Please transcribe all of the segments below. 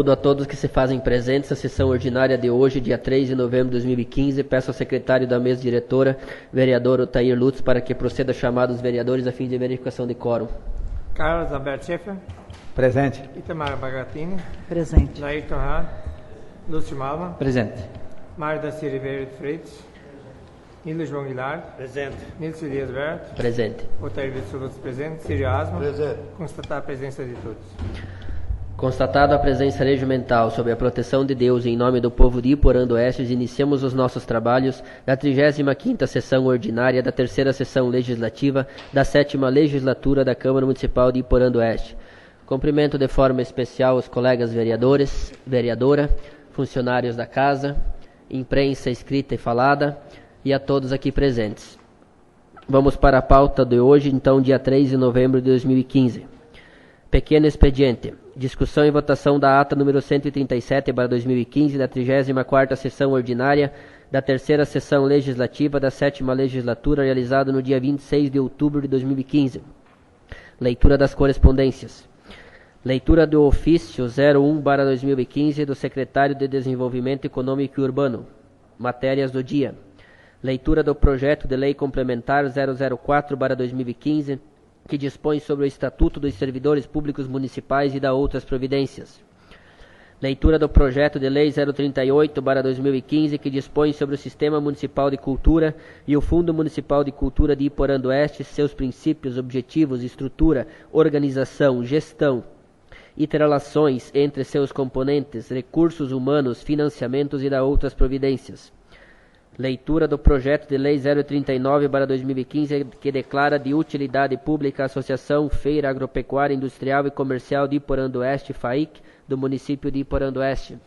Saúdo a todos que se fazem presentes à sessão ordinária de hoje, dia 3 de novembro de 2015. Peço ao secretário da mesa diretora, vereador Otair Lutz, para que proceda a chamar os vereadores a fim de verificação de quórum. Carlos Alberto Schaeffer. Presente. Itamar Bagatini. Presente. Nair Torran. Lúcio Malma. Presente. Mário da Silva Ribeiro de Freitas. Nilo João Guilherme. Presente. Nilson Elias Berto. Presente. Otair Lutz presente. Círio Asma. Presente. Constatar a presença de todos. Constatada a presença regimental sob a proteção de Deus em nome do povo de Iporã do Oeste, iniciamos os nossos trabalhos da 35ª sessão ordinária da 3ª sessão legislativa da 7ª legislatura da Câmara Municipal de Iporã do Oeste. Cumprimento de forma especial os colegas vereadores, vereadora, funcionários da casa, imprensa escrita e falada e a todos aqui presentes. Vamos para a pauta de hoje, então, dia 3 de novembro de 2015. Pequeno expediente. Discussão e votação da ata número 137/2015 da 34ª sessão ordinária da 3ª sessão legislativa da 7ª legislatura, realizada no dia 26 de outubro de 2015. Leitura das correspondências. Leitura do ofício 01/2015 do secretário de Desenvolvimento Econômico e Urbano. Matérias do dia. Leitura do projeto de lei complementar 004/2015, que dispõe sobre o Estatuto dos Servidores Públicos Municipais e da outras providências. Leitura do projeto de lei 038/2015, que dispõe sobre o Sistema Municipal de Cultura e o Fundo Municipal de Cultura de Iporã do Oeste, seus princípios, objetivos, estrutura, organização, gestão, interrelações entre seus componentes, recursos humanos, financiamentos e da outras providências. Leitura do projeto de lei 039/2015, que declara de utilidade pública a Associação Feira Agropecuária Industrial e Comercial de Iporã do Oeste, FAIC, do município de Iporã do Oeste.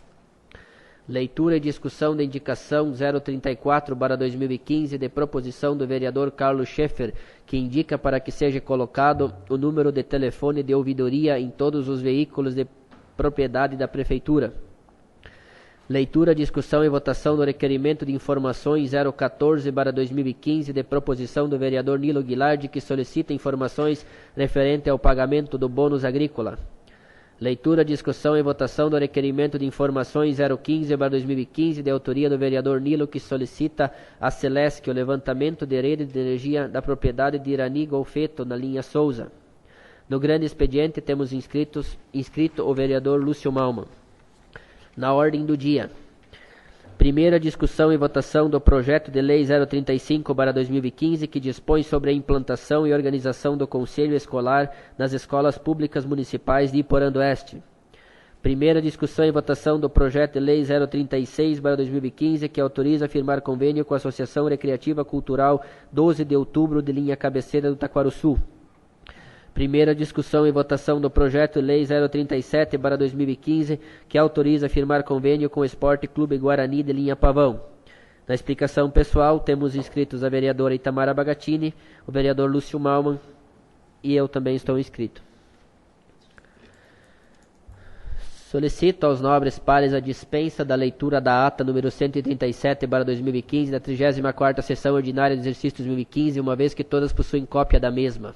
Leitura e discussão da indicação 034/2015 de proposição do vereador Carlos Schaeffer, que indica para que seja colocado o número de telefone de ouvidoria em todos os veículos de propriedade da Prefeitura. Leitura, discussão e votação do requerimento de informações 014/2015 de proposição do vereador Nilo Guilherme, que solicita informações referente ao pagamento do bônus agrícola. Leitura, discussão e votação do requerimento de informações 015/2015 de autoria do vereador Nilo, que solicita a Celesc o levantamento de rede de energia da propriedade de Irani Golfeto, na linha Souza. No grande expediente temos inscrito o vereador Lúcio Malman. Na ordem do dia. Primeira discussão e votação do projeto de lei 035/2015, que dispõe sobre a implantação e organização do Conselho Escolar nas escolas públicas municipais de Iporã do Oeste. Primeira discussão e votação do projeto de lei 036/2015, que autoriza a firmar convênio com a Associação Recreativa Cultural 12 de Outubro de linha Cabeceira do Taquaruçu. Primeira discussão e votação do projeto de lei 037/2015, que autoriza a firmar convênio com o Esporte Clube Guarani de linha Pavão. Na explicação pessoal, temos inscritos a vereadora Itamar Bagatini, o vereador Lúcio Malman e eu também estou inscrito. Solicito aos nobres pares a dispensa da leitura da ata número 137/2015 da 34ª sessão ordinária do exercício 2015, uma vez que todas possuem cópia da mesma.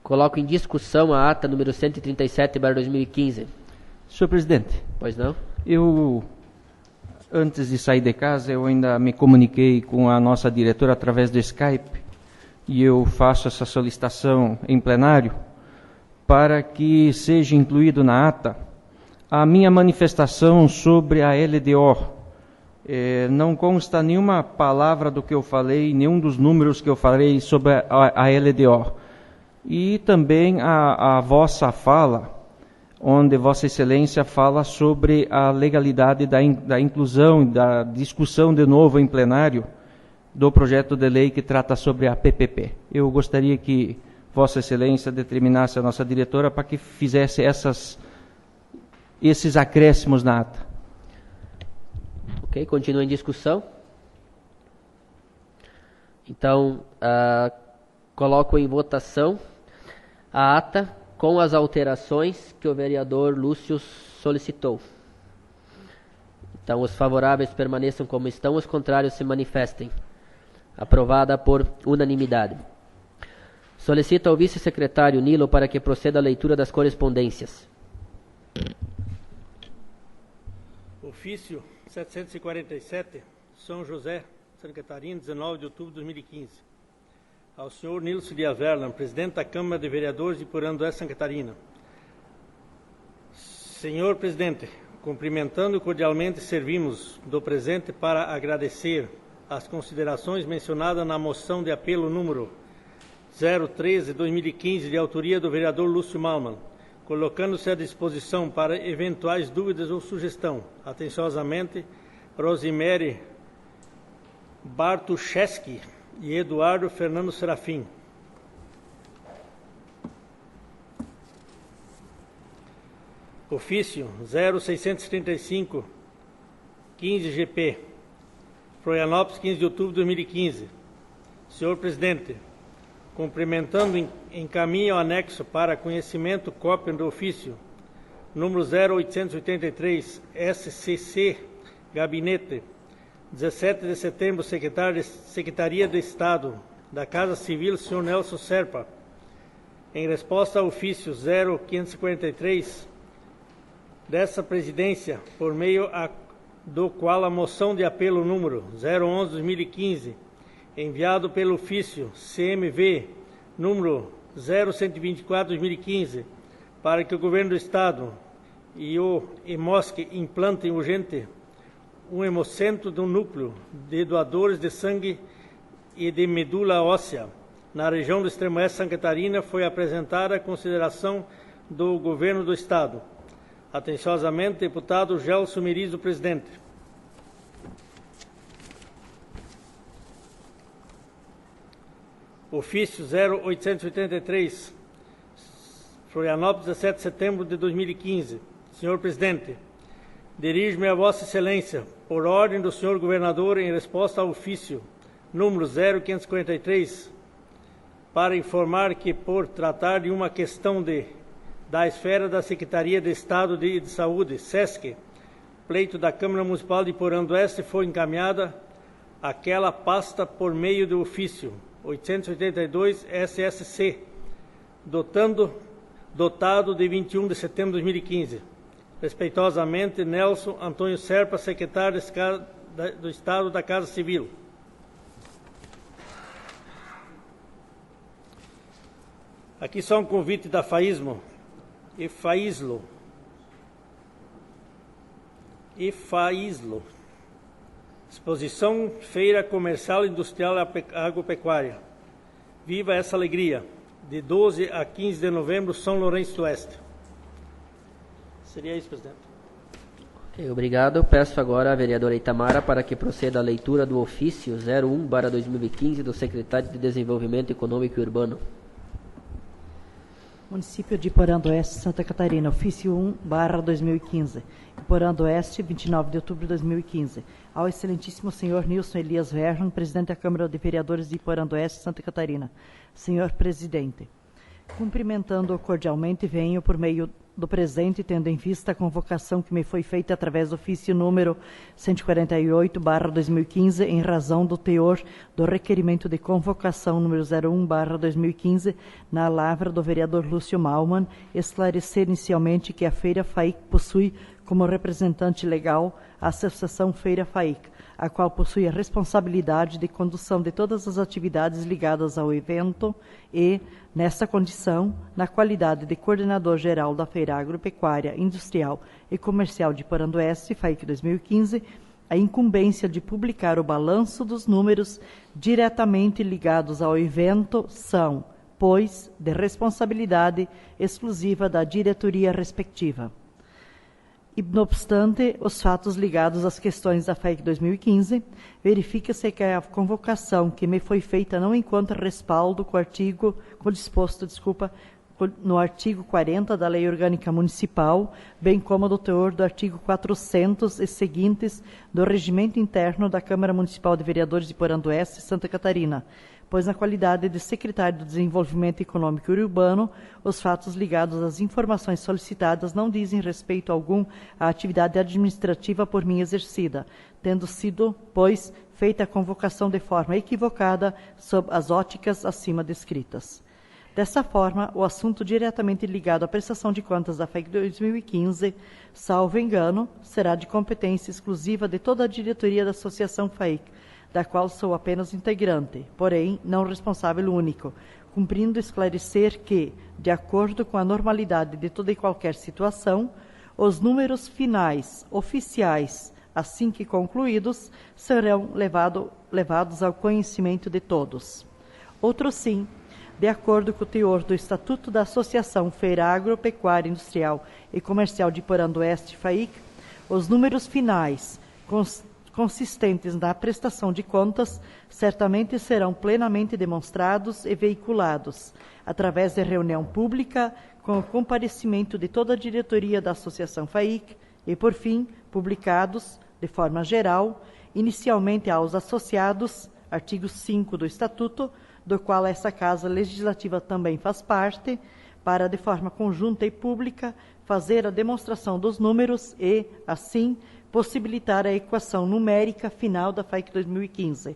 Coloco em discussão a ata número 137/2015. Senhor presidente. Pois não? Antes de sair de casa, eu ainda me comuniquei com a nossa diretora através do Skype e eu faço essa solicitação em plenário para que seja incluído na ata a minha manifestação sobre a LDO. Não consta nenhuma palavra do que eu falei, nenhum dos números que eu falei sobre a LDO. E também a vossa fala, onde Vossa Excelência fala sobre a legalidade da inclusão e da discussão de novo em plenário do projeto de lei que trata sobre a PPP. Eu gostaria que Vossa Excelência determinasse a nossa diretora para que fizesse esses acréscimos na ata. Ok, continua em discussão. Então, coloco em votação a ata com as alterações que o vereador Lúcio solicitou. Então, os favoráveis permaneçam como estão, os contrários se manifestem. Aprovada por unanimidade. Solicito ao vice-secretário Nilo para que proceda à leitura das correspondências. Ofício 747, São José, Santa Catarina, 19 de outubro de 2015. Ao senhor Nilson Dias Verlan, presidente da Câmara de Vereadores de Iporã, Santa Catarina. Senhor presidente, cumprimentando cordialmente, servimos do presente para agradecer as considerações mencionadas na moção de apelo número 013 de 2015, de autoria do vereador Lúcio Malman, colocando-se à disposição para eventuais dúvidas ou sugestão. Atenciosamente, Rosemary Bartuszewski e Eduardo Fernando Serafim. Ofício 0635, 15 GP, Florianópolis, 15 de outubro de 2015. Senhor presidente, cumprimentando, encaminho ao anexo para conhecimento cópia do ofício número 0883 SCC, Gabinete, 17 de setembro, Secretaria de Estado da Casa Civil, senhor Nelson Serpa, em resposta ao ofício 0543 dessa presidência, por meio do qual a moção de apelo número 011/2015, enviado pelo ofício CMV número 0124/2015, para que o Governo do Estado e o EMOSC implantem urgente um hemocentro do núcleo de doadores de sangue e de medula óssea na região do Extremo Oeste de Santa Catarina, foi apresentada a consideração do Governo do Estado. Atenciosamente, deputado Gelson Merizo, presidente. Ofício 0883, Florianópolis, 17 de setembro de 2015. Senhor presidente, dirijo-me a Vossa Excelência, por ordem do senhor governador, em resposta ao ofício número 0543, para informar que, por tratar de uma questão da esfera da Secretaria de Estado de Saúde, SESC, pleito da Câmara Municipal de Iporã do Oeste, foi encaminhada àquela pasta por meio do ofício 882 SSC, dotado de 21 de setembro de 2015. Respeitosamente, Nelson Antônio Serpa, secretário do Estado da Casa Civil. Aqui só um convite da FAISMO e FAISLO. Exposição Feira Comercial Industrial Agropecuária. Viva essa alegria! De 12 a 15 de novembro, São Lourenço do Oeste. Seria isso, presidente. Ok, obrigado. Peço agora à vereadora Itamara para que proceda a leitura do ofício 01/2015 do secretário de Desenvolvimento Econômico e Urbano. Município de Iporã do Oeste, Santa Catarina, ofício 1/2015. Iporã do Oeste, 29 de outubro de 2015. Ao excelentíssimo senhor Nilson Elias Verlan, presidente da Câmara de Vereadores de Iporã do Oeste, Santa Catarina. Senhor presidente, cumprimentando-o cordialmente, venho por meio do presente, tendo em vista a convocação que me foi feita através do ofício número 148/2015, em razão do teor do requerimento de convocação número 01/2015, na lavra do vereador Lúcio Malman, esclarecer inicialmente que a Feira FAIC possui como representante legal a Associação Feira FAIC, a qual possui a responsabilidade de condução de todas as atividades ligadas ao evento e, nesta condição, na qualidade de coordenador geral da Feira Agropecuária, Industrial e Comercial de Iporã do Oeste, FAIC 2015, a incumbência de publicar o balanço dos números diretamente ligados ao evento são, pois, de responsabilidade exclusiva da diretoria respectiva. E, não obstante os fatos ligados às questões da FAIC 2015, verifica-se que a convocação que me foi feita não encontra respaldo com o disposto no artigo 40 da Lei Orgânica Municipal, bem como do teor do artigo 400 e seguintes do Regimento Interno da Câmara Municipal de Vereadores de Iporã do Oeste, Santa Catarina, pois na qualidade de secretário do Desenvolvimento Econômico e Urbano, os fatos ligados às informações solicitadas não dizem respeito algum à atividade administrativa por mim exercida, tendo sido, pois, feita a convocação de forma equivocada sob as óticas acima descritas. Dessa forma, o assunto diretamente ligado à prestação de contas da FAIC 2015, salvo engano, será de competência exclusiva de toda a diretoria da Associação FAIC, da qual sou apenas integrante, porém não responsável único, cumprindo esclarecer que, de acordo com a normalidade de toda e qualquer situação, os números finais, oficiais, assim que concluídos, serão levados ao conhecimento de todos. Outro sim, de acordo com o teor do Estatuto da Associação Feira Agropecuária Industrial e Comercial de Iporã do Oeste, FAIC, os números finais consistentes na prestação de contas certamente serão plenamente demonstrados e veiculados, através de reunião pública, com o comparecimento de toda a diretoria da Associação FAIC e, por fim, publicados, de forma geral, inicialmente aos associados, artigo 5 do Estatuto, do qual essa Casa Legislativa também faz parte, para, de forma conjunta e pública, fazer a demonstração dos números e, assim, possibilitar a equação numérica final da FAIC 2015.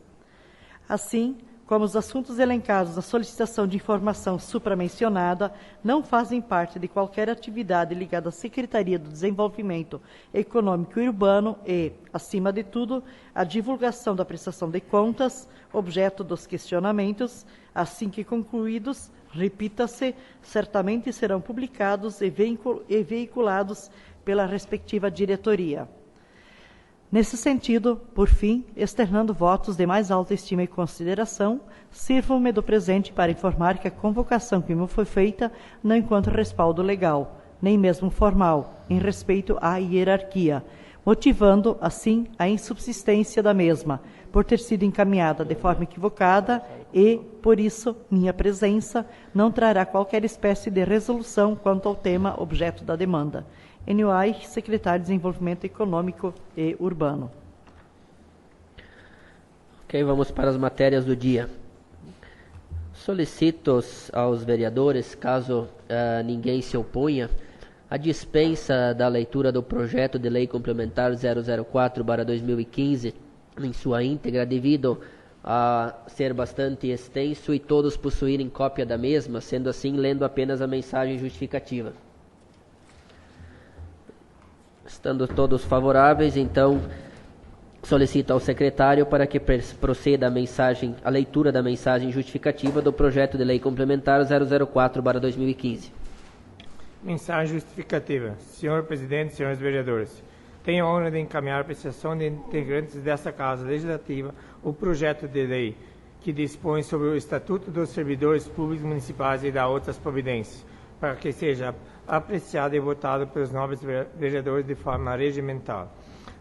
Assim, como os assuntos elencados na solicitação de informação supramencionada não fazem parte de qualquer atividade ligada à Secretaria do Desenvolvimento Econômico e Urbano e, acima de tudo, a divulgação da prestação de contas, objeto dos questionamentos, assim que concluídos, repita-se, certamente serão publicados e veiculados pela respectiva diretoria. Nesse sentido, por fim, externando votos de mais alta estima e consideração, sirvo-me do presente para informar que a convocação que me foi feita não encontra respaldo legal, nem mesmo formal, em respeito à hierarquia, motivando, assim, a insubsistência da mesma, por ter sido encaminhada de forma equivocada e, por isso, minha presença não trará qualquer espécie de resolução quanto ao tema objeto da demanda. NUAI, Secretário de Desenvolvimento Econômico e Urbano. Ok, vamos para as matérias do dia. Solicito aos vereadores, caso ninguém se oponha, a dispensa da leitura do projeto de lei complementar 004/2015 em sua íntegra, devido a ser bastante extenso e todos possuírem cópia da mesma, sendo assim, lendo apenas a mensagem justificativa. Estando todos favoráveis, então solicito ao secretário para que proceda a leitura da mensagem justificativa do projeto de lei complementar 004/2015. Mensagem justificativa. Senhor Presidente, senhores vereadores, tenho a honra de encaminhar a apreciação de integrantes desta Casa Legislativa o projeto de lei que dispõe sobre o Estatuto dos Servidores Públicos Municipais e da outras providências, para que seja apreciado e votado pelos nobres vereadores de forma regimental.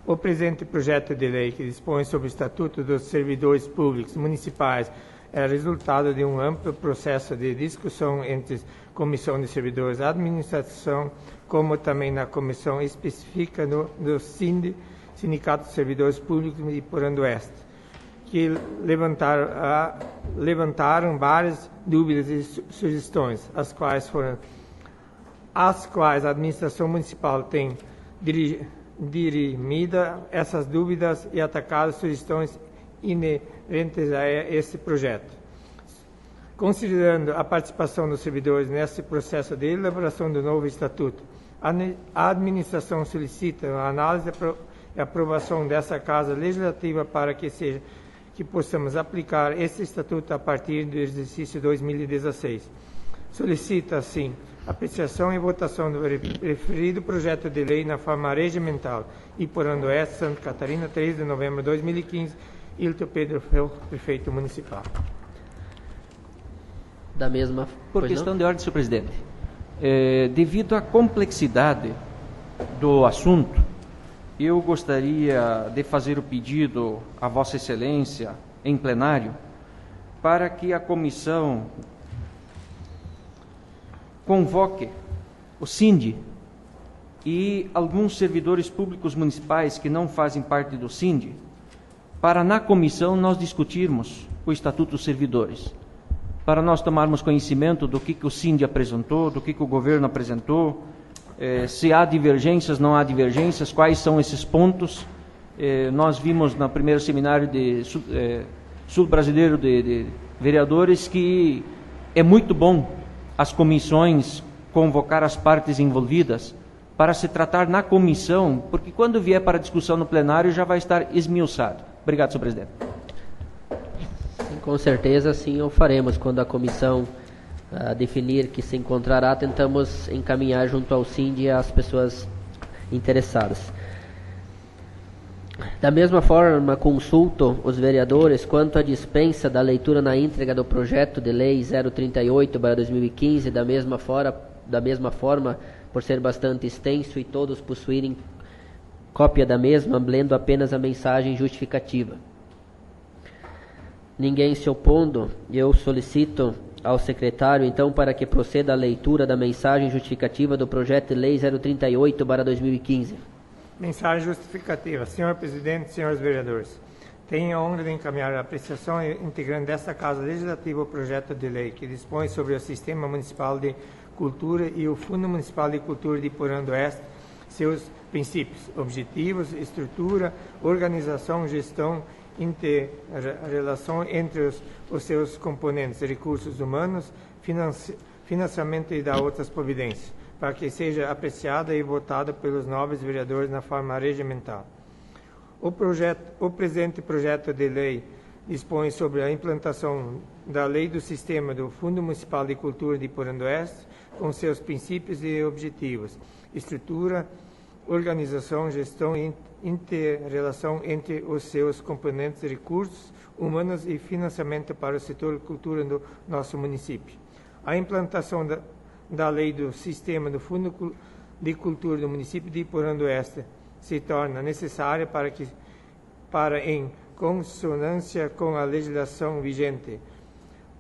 O presente projeto de lei que dispõe sobre o Estatuto dos Servidores Públicos Municipais é resultado de um amplo processo de discussão entre a Comissão de Servidores da Administração, como também na Comissão Específica do Sindicato de Servidores Públicos de Iporã do Oeste, que levantaram várias dúvidas e sugestões, as quais a administração municipal tem dirimido essas dúvidas e atacado sugestões inerentes a esse projeto. Considerando a participação dos servidores nesse processo de elaboração do novo estatuto, a administração solicita a análise e aprovação dessa Casa Legislativa para que possamos aplicar esse estatuto a partir do exercício 2016. Solicita, assim, apreciação e votação do referido projeto de lei na forma regimental. Iporã do Oeste, Santa Catarina, 3 de novembro de 2015. Hilton Pedro Fel, prefeito municipal. Da mesma... Por questão de ordem, senhor presidente. Devido à complexidade do assunto, eu gostaria de fazer o pedido a Vossa Excelência, em plenário, para que a comissão convoque o SINDI e alguns servidores públicos municipais que não fazem parte do SINDI, para na comissão nós discutirmos o Estatuto dos Servidores, para nós tomarmos conhecimento do que o SINDI apresentou, do que o governo apresentou, se há divergências, não há divergências, quais são esses pontos. Nós vimos no primeiro seminário sul-brasileiro de vereadores que é muito bom as comissões convocar as partes envolvidas para se tratar na comissão, porque quando vier para discussão no plenário já vai estar esmiuçado. Obrigado, senhor presidente. Com certeza, sim, o faremos. Quando a comissão definir que se encontrará, tentamos encaminhar junto ao SINDI as pessoas interessadas. Da mesma forma, consulto os vereadores quanto à dispensa da leitura na íntegra do projeto de lei 038/2015, da mesma forma, por ser bastante extenso e todos possuírem cópia da mesma, lendo apenas a mensagem justificativa. Ninguém se opondo, eu solicito ao secretário, então, para que proceda a leitura da mensagem justificativa do projeto de lei 038/2015. Mensagem justificativa. Senhor presidente, senhores vereadores, tenho a honra de encaminhar a apreciação integrante desta Casa Legislativa o projeto de lei que dispõe sobre o Sistema Municipal de Cultura e o Fundo Municipal de Cultura de Porã do Oeste, seus princípios, objetivos, estrutura, organização, gestão, inter-relação entre os seus componentes, recursos humanos, financiamento e da outras providências, para que seja apreciada e votada pelos nobres vereadores na forma regimental. O presente projeto de lei dispõe sobre a implantação da Lei do Sistema do Fundo Municipal de Cultura de Porã do Oeste, com seus princípios e objetivos, estrutura, organização, gestão e inter-relação entre os seus componentes, recursos humanos e financiamento para o setor cultura do nosso município. A implantação da Lei do Sistema do Fundo de Cultura do município de Porã do Oeste se torna necessária para em consonância com a legislação vigente,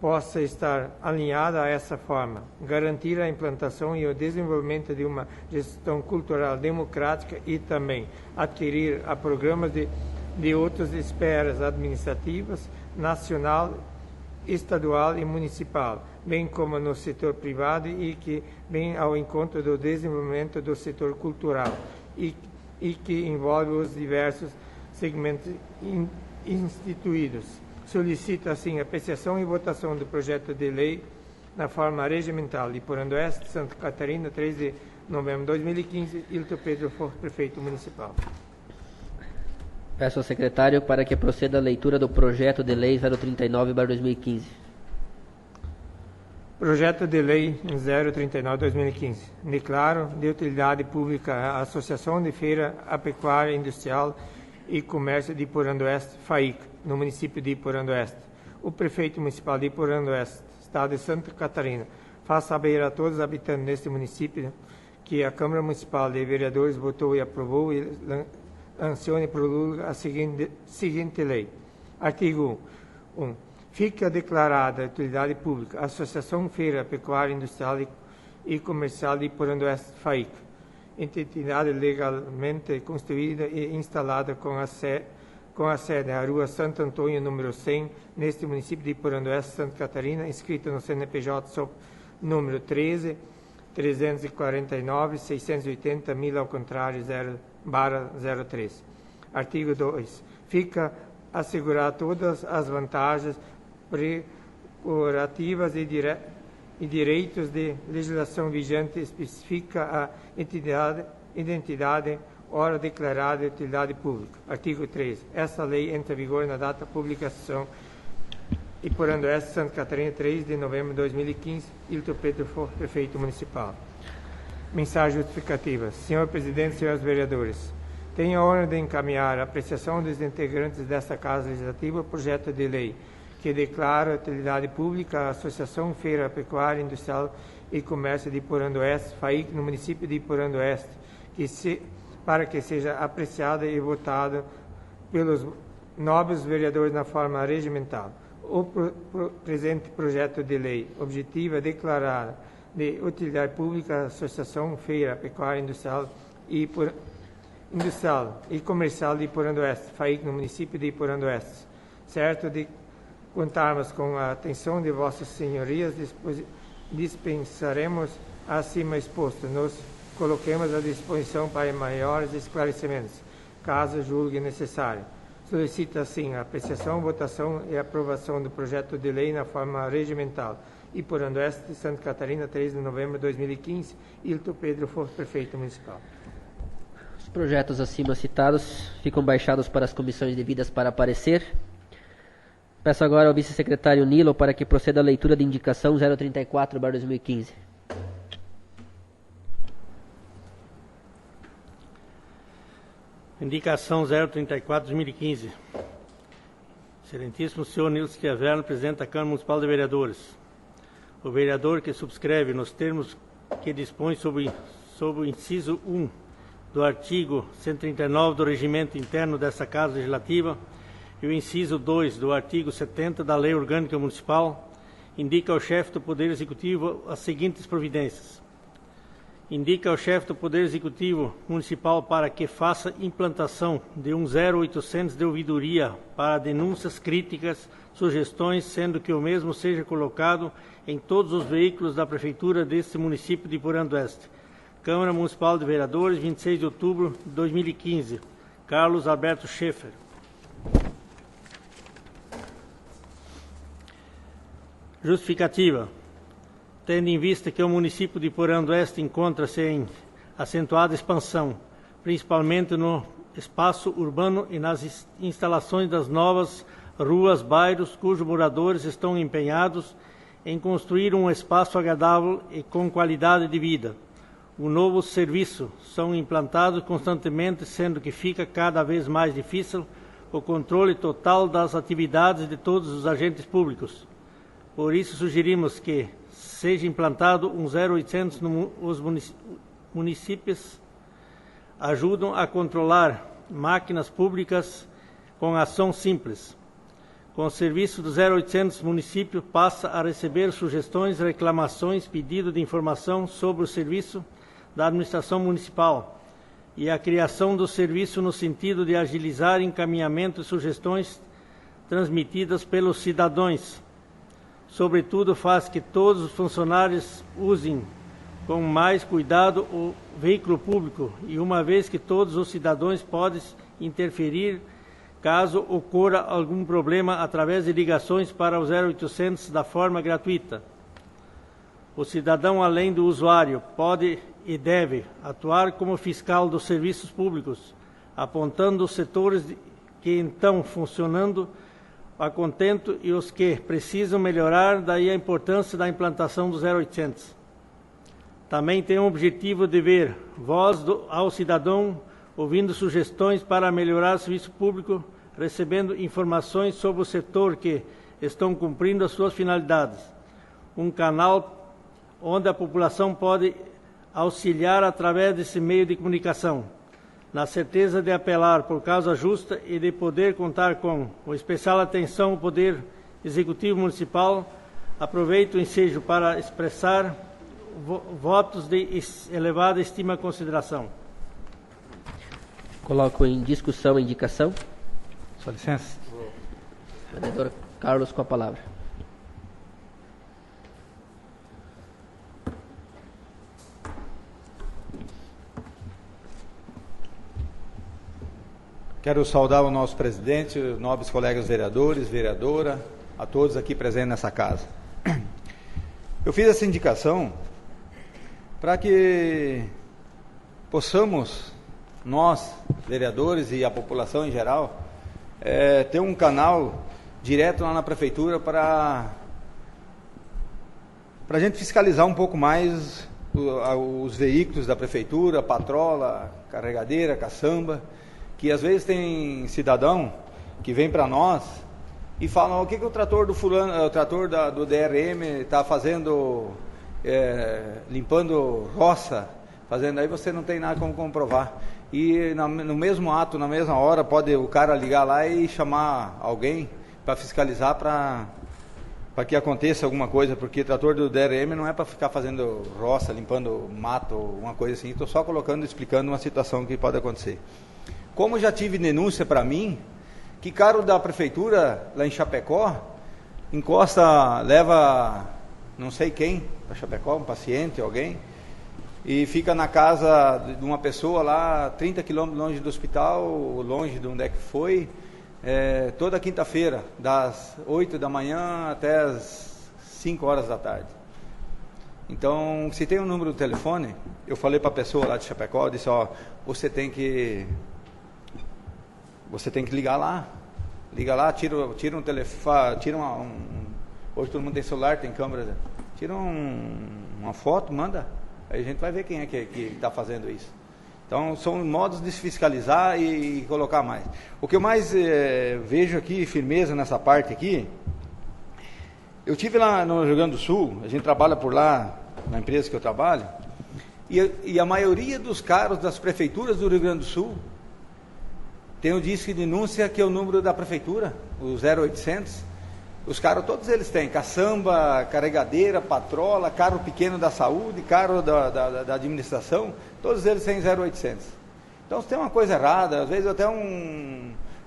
possa estar alinhada a essa forma, garantir a implantação e o desenvolvimento de uma gestão cultural democrática e também adquirir a programas de outras esferas administrativas, nacional, estadual e municipal, bem como no setor privado e que vem ao encontro do desenvolvimento do setor cultural e que envolve os diversos segmentos instituídos. Solicito, assim, a apreciação e votação do projeto de lei na forma regimental de Porã do Oeste, Santa Catarina, 3 de novembro de 2015, Hilton Pedro for prefeito municipal. Peço ao secretário para que proceda a leitura do projeto de lei 039/2015. Projeto de lei 039/2015. Declaro de utilidade pública a Associação de Feira Apecuária Industrial e Comércio de Porã do Oeste, FAIC, no município de Porã do Oeste. O prefeito municipal de Porã do Oeste, estado de Santa Catarina, faz saber a todos os habitantes deste município que a Câmara Municipal de Vereadores votou e aprovou e sancione e promulga a seguinte lei. Artigo 1. Fica declarada de utilidade pública a Associação Feira Pecuária Industrial e Comercial de Porã do Oeste, FAIC, entidade legalmente constituída e instalada com a sede na Rua Santo Antônio, número 100, neste município de Porã do Oeste, Santa Catarina, inscrito no CNPJ sob número 13, 349, 680, 1000 ao contrário, 0/03. Artigo 2. Fica assegurar todas as vantagens prerrogativas e direitos de legislação vigente, especifica a identidade, hora declarada de utilidade pública. Artigo 3. Essa lei entra em vigor na data de publicação e Porã do Oeste, Santa Catarina, 3 de novembro de 2015, Hilton Pedro for prefeito municipal. Mensagem justificativa. Senhor presidente, senhores vereadores, tenho a honra de encaminhar a apreciação dos integrantes desta Casa Legislativa o projeto de lei que declara a utilidade pública a Associação Feira Pecuária Industrial e Comércio de Porã do Oeste, FAIC, no município de Porã do Oeste, para que seja apreciada e votada pelos nobres vereadores na forma regimental. O presente projeto de lei objetiva declarar de utilidade pública a Associação Feira Pecuária Industrial e Comercial de Porã do Oeste, FAIC, no município de Porã do Oeste. Certo de contarmos com a atenção de vossas senhorias, dispensaremos acima exposto. Nos coloquemos à disposição para maiores esclarecimentos, caso julgue necessário. Solicito, assim, a apreciação, votação e aprovação do projeto de lei na forma regimental Iporã do Oeste, Santa Catarina, 3 de novembro de 2015. Hilton Pedro for prefeito municipal. Os projetos acima citados ficam baixados para as comissões devidas para parecer. Peço agora ao vice-secretário Nilo para que proceda a leitura de indicação 034/2015. Indicação 034/2015. Excelentíssimo senhor Nilo Schiavelli, presidente da Câmara Municipal de Vereadores. O vereador que subscreve nos termos que dispõe sobre o inciso 1 do artigo 139 do Regimento Interno desta Casa Legislativa e o inciso 2 do artigo 70 da Lei Orgânica Municipal, indica ao chefe do Poder Executivo as seguintes providências. Indica ao chefe do Poder Executivo Municipal para que faça implantação de um 0800 de ouvidoria para denúncias, críticas, sugestões, sendo que o mesmo seja colocado em todos os veículos da Prefeitura deste município de Iporã do Oeste. Câmara Municipal de Vereadores, 26 de outubro de 2015. Carlos Alberto Schaeffer. Justificativa. Tendo em vista que o município de Iporã do Oeste encontra-se em acentuada expansão, principalmente no espaço urbano e nas instalações das novas ruas, bairros, cujos moradores estão empenhados em construir um espaço agradável e com qualidade de vida. O novo serviço são implantados constantemente, sendo que fica cada vez mais difícil o controle total das atividades de todos os agentes públicos. Por isso, sugerimos que seja implantado um 0800 nos municípios, ajudam a controlar máquinas públicas com ação simples. Com o serviço do 0800, o município passa a receber sugestões, reclamações, pedido de informação sobre o serviço da administração municipal e a criação do serviço no sentido de agilizar encaminhamento e sugestões transmitidas pelos cidadãos. Sobretudo, faz que todos os funcionários usem com mais cuidado o veículo público e, uma vez que todos os cidadãos podem interferir caso ocorra algum problema através de ligações para o 0800 da forma gratuita. O cidadão, além do usuário, pode e deve atuar como fiscal dos serviços públicos, apontando os setores que estão funcionando a contento e os que precisam melhorar, daí a importância da implantação do 0800. Também tem o objetivo de ver voz ao cidadão, ouvindo sugestões para melhorar o serviço público, recebendo informações sobre o setor que estão cumprindo as suas finalidades. Um canal onde a população pode auxiliar através desse meio de comunicação, na certeza de apelar por causa justa e de poder contar com especial atenção ao Poder Executivo Municipal. Aproveito o ensejo para expressar votos de elevada estima e consideração. Coloco em discussão a indicação. Só licença. Vereador Carlos com a palavra. Quero saudar o nosso presidente, os nobres colegas vereadores, vereadora, a todos aqui presentes nessa casa. Eu fiz essa indicação para que possamos, nós, vereadores e a população em geral, ter um canal direto lá na prefeitura para a gente fiscalizar um pouco mais os veículos da prefeitura, patrola, carregadeira, caçamba, que às vezes tem cidadão que vem para nós e fala: o que o trator do fulano, o trator do DRM está fazendo, limpando roça, fazendo, aí você não tem nada como comprovar. E no mesmo ato, na mesma hora, pode o cara ligar lá e chamar alguém para fiscalizar para que aconteça alguma coisa, porque trator do DRM não é para ficar fazendo roça, limpando mato, uma coisa assim. Estou só explicando uma situação que pode acontecer. Como já tive denúncia para mim, que carro da prefeitura, lá em Chapecó, encosta, leva não sei quem para Chapecó, um paciente, alguém, e fica na casa de uma pessoa lá, 30 quilômetros longe do hospital, longe de onde é que foi, toda quinta-feira, das 8 da manhã até as 5 horas da tarde. Então, se tem um número de telefone, eu falei para a pessoa lá de Chapecó, eu disse, ó, você tem que ligar lá. Liga lá, tira um telefone, hoje todo mundo tem celular, tem câmera, tira uma foto, manda, aí a gente vai ver quem é que está fazendo isso. Então, são modos de se fiscalizar e colocar mais. O que eu mais vejo aqui, firmeza nessa parte aqui, eu tive lá no Rio Grande do Sul, a gente trabalha por lá, na empresa que eu trabalho, e a maioria dos carros das prefeituras do Rio Grande do Sul tem o disque de denúncia, que é o número da prefeitura, o 0800. Os carros, todos eles têm caçamba, carregadeira, patrola, carro pequeno da saúde, carro da administração, todos eles têm 0800. Então, se tem uma coisa errada, às vezes até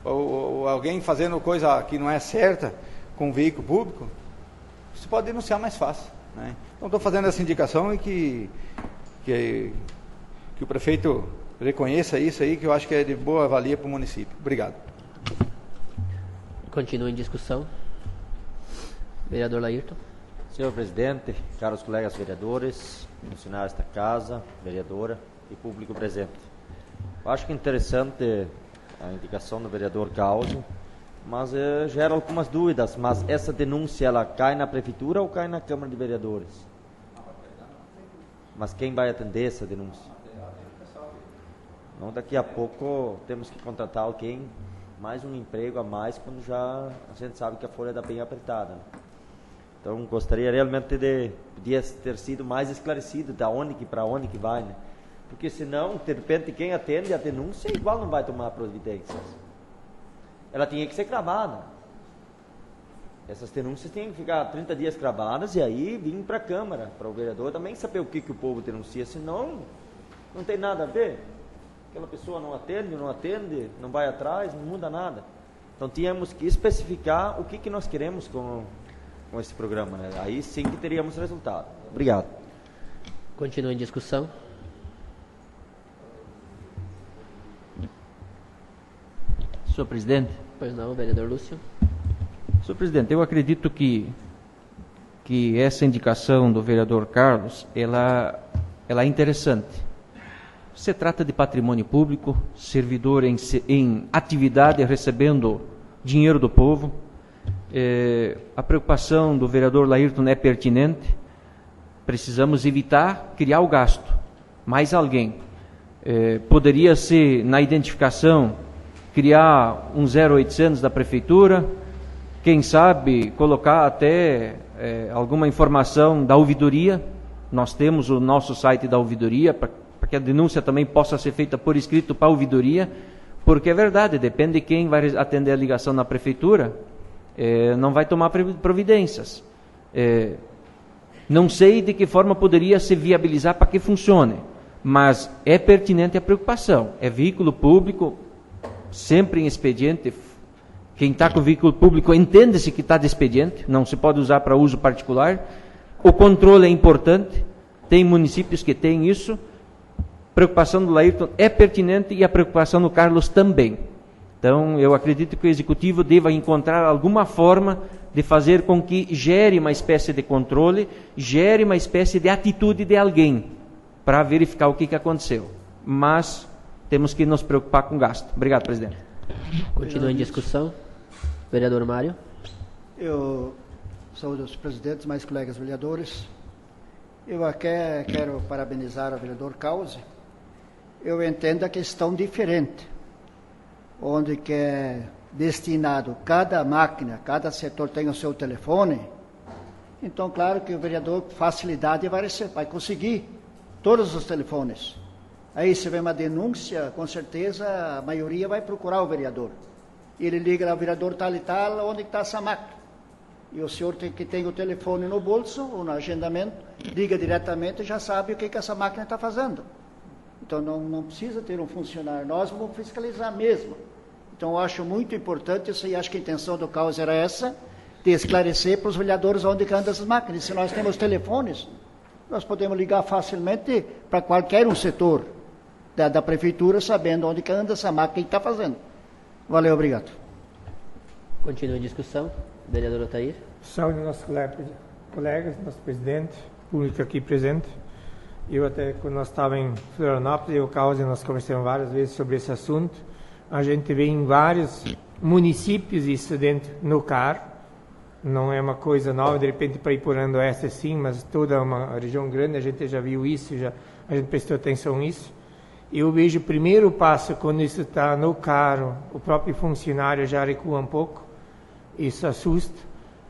ou alguém fazendo coisa que não é certa com o veículo público, você pode denunciar mais fácil, né? Então, estou fazendo essa indicação e que o prefeito reconheça isso aí, que eu acho que é de boa valia para o município. Obrigado. Continua em discussão. Vereador Laírton. Senhor presidente, caros colegas vereadores, funcionários da casa, vereadora e público presente. Eu acho que é interessante a indicação do vereador Causo, mas gera algumas dúvidas. Mas essa denúncia, ela cai na prefeitura ou cai na Câmara de Vereadores? Mas quem vai atender essa denúncia? Então, daqui a pouco temos que contratar alguém, mais um emprego a mais, quando já a gente sabe que a folha está bem apertada, né? Então, gostaria realmente podia ter sido mais esclarecido da onde que para onde que vai, né? Porque senão, de repente, quem atende a denúncia igual não vai tomar providências. Ela tinha que ser cravada. Essas denúncias tinham que ficar 30 dias cravadas e aí vir para a Câmara, para o vereador também saber o que o povo denuncia, senão não tem nada a ver. Aquela pessoa não atende, não vai atrás, não muda nada. Então tínhamos que especificar o que nós queremos com esse programa, né? Aí sim que teríamos resultado. Obrigado. Continua em discussão. Senhor presidente. Pois não, vereador Lúcio. Senhor presidente, eu acredito que essa indicação do vereador Carlos, ela é interessante. Se trata de patrimônio público, servidor em atividade recebendo dinheiro do povo. A preocupação do vereador Laírton é pertinente. Precisamos evitar criar o gasto. Mais alguém. Poderia ser, na identificação, criar um 0800 da prefeitura, quem sabe colocar até alguma informação da ouvidoria. Nós temos o nosso site da ouvidoria, para que a denúncia também possa ser feita por escrito para a ouvidoria, porque é verdade, depende de quem vai atender a ligação na prefeitura, não vai tomar providências. Não sei de que forma poderia se viabilizar para que funcione, mas é pertinente a preocupação. É veículo público, sempre em expediente. Quem está com o veículo público entende-se que está de expediente, não se pode usar para uso particular. O controle é importante, tem municípios que têm isso. A preocupação do Laírton é pertinente e a preocupação do Carlos também. Então, eu acredito que o Executivo deva encontrar alguma forma de fazer com que gere uma espécie de controle, gere uma espécie de atitude de alguém para verificar o que aconteceu. Mas temos que nos preocupar com o gasto. Obrigado, presidente. Continua em discussão. Vereador Mário. Eu saúdo os presidentes, mais colegas vereadores. Eu aqui quero parabenizar o vereador Causi. Eu entendo a questão diferente, onde que é destinado cada máquina, cada setor tem o seu telefone. Então, claro que o vereador, com facilidade, vai conseguir todos os telefones. Aí, se vem uma denúncia, com certeza a maioria vai procurar o vereador. Ele liga lá, o vereador tal e tal, onde está essa máquina? E o senhor que tem o telefone no bolso, ou no agendamento, liga diretamente e já sabe o que essa máquina está fazendo. Então, não precisa ter um funcionário, nós vamos fiscalizar mesmo. Então, eu acho muito importante isso e acho que a intenção do caos era essa, de esclarecer para os vereadores onde andam essas máquinas. Se nós temos telefones, nós podemos ligar facilmente para qualquer um setor da prefeitura, sabendo onde anda essa máquina que está fazendo. Valeu, obrigado. Continua em discussão. Vereador Otair. Saúde nosso colega colegas, nosso presidente, público aqui presente. Eu até, quando nós estávamos em Florianópolis, eu e o Causa, nós conversamos várias vezes sobre esse assunto. A gente vê em vários municípios isso dentro no CAR. Não é uma coisa nova, de repente para Iporã do Oeste sim, mas toda uma região grande, a gente já viu isso, a gente prestou atenção nisso. Eu vejo o primeiro passo, quando isso está no CAR, o próprio funcionário já recua um pouco. Isso assusta,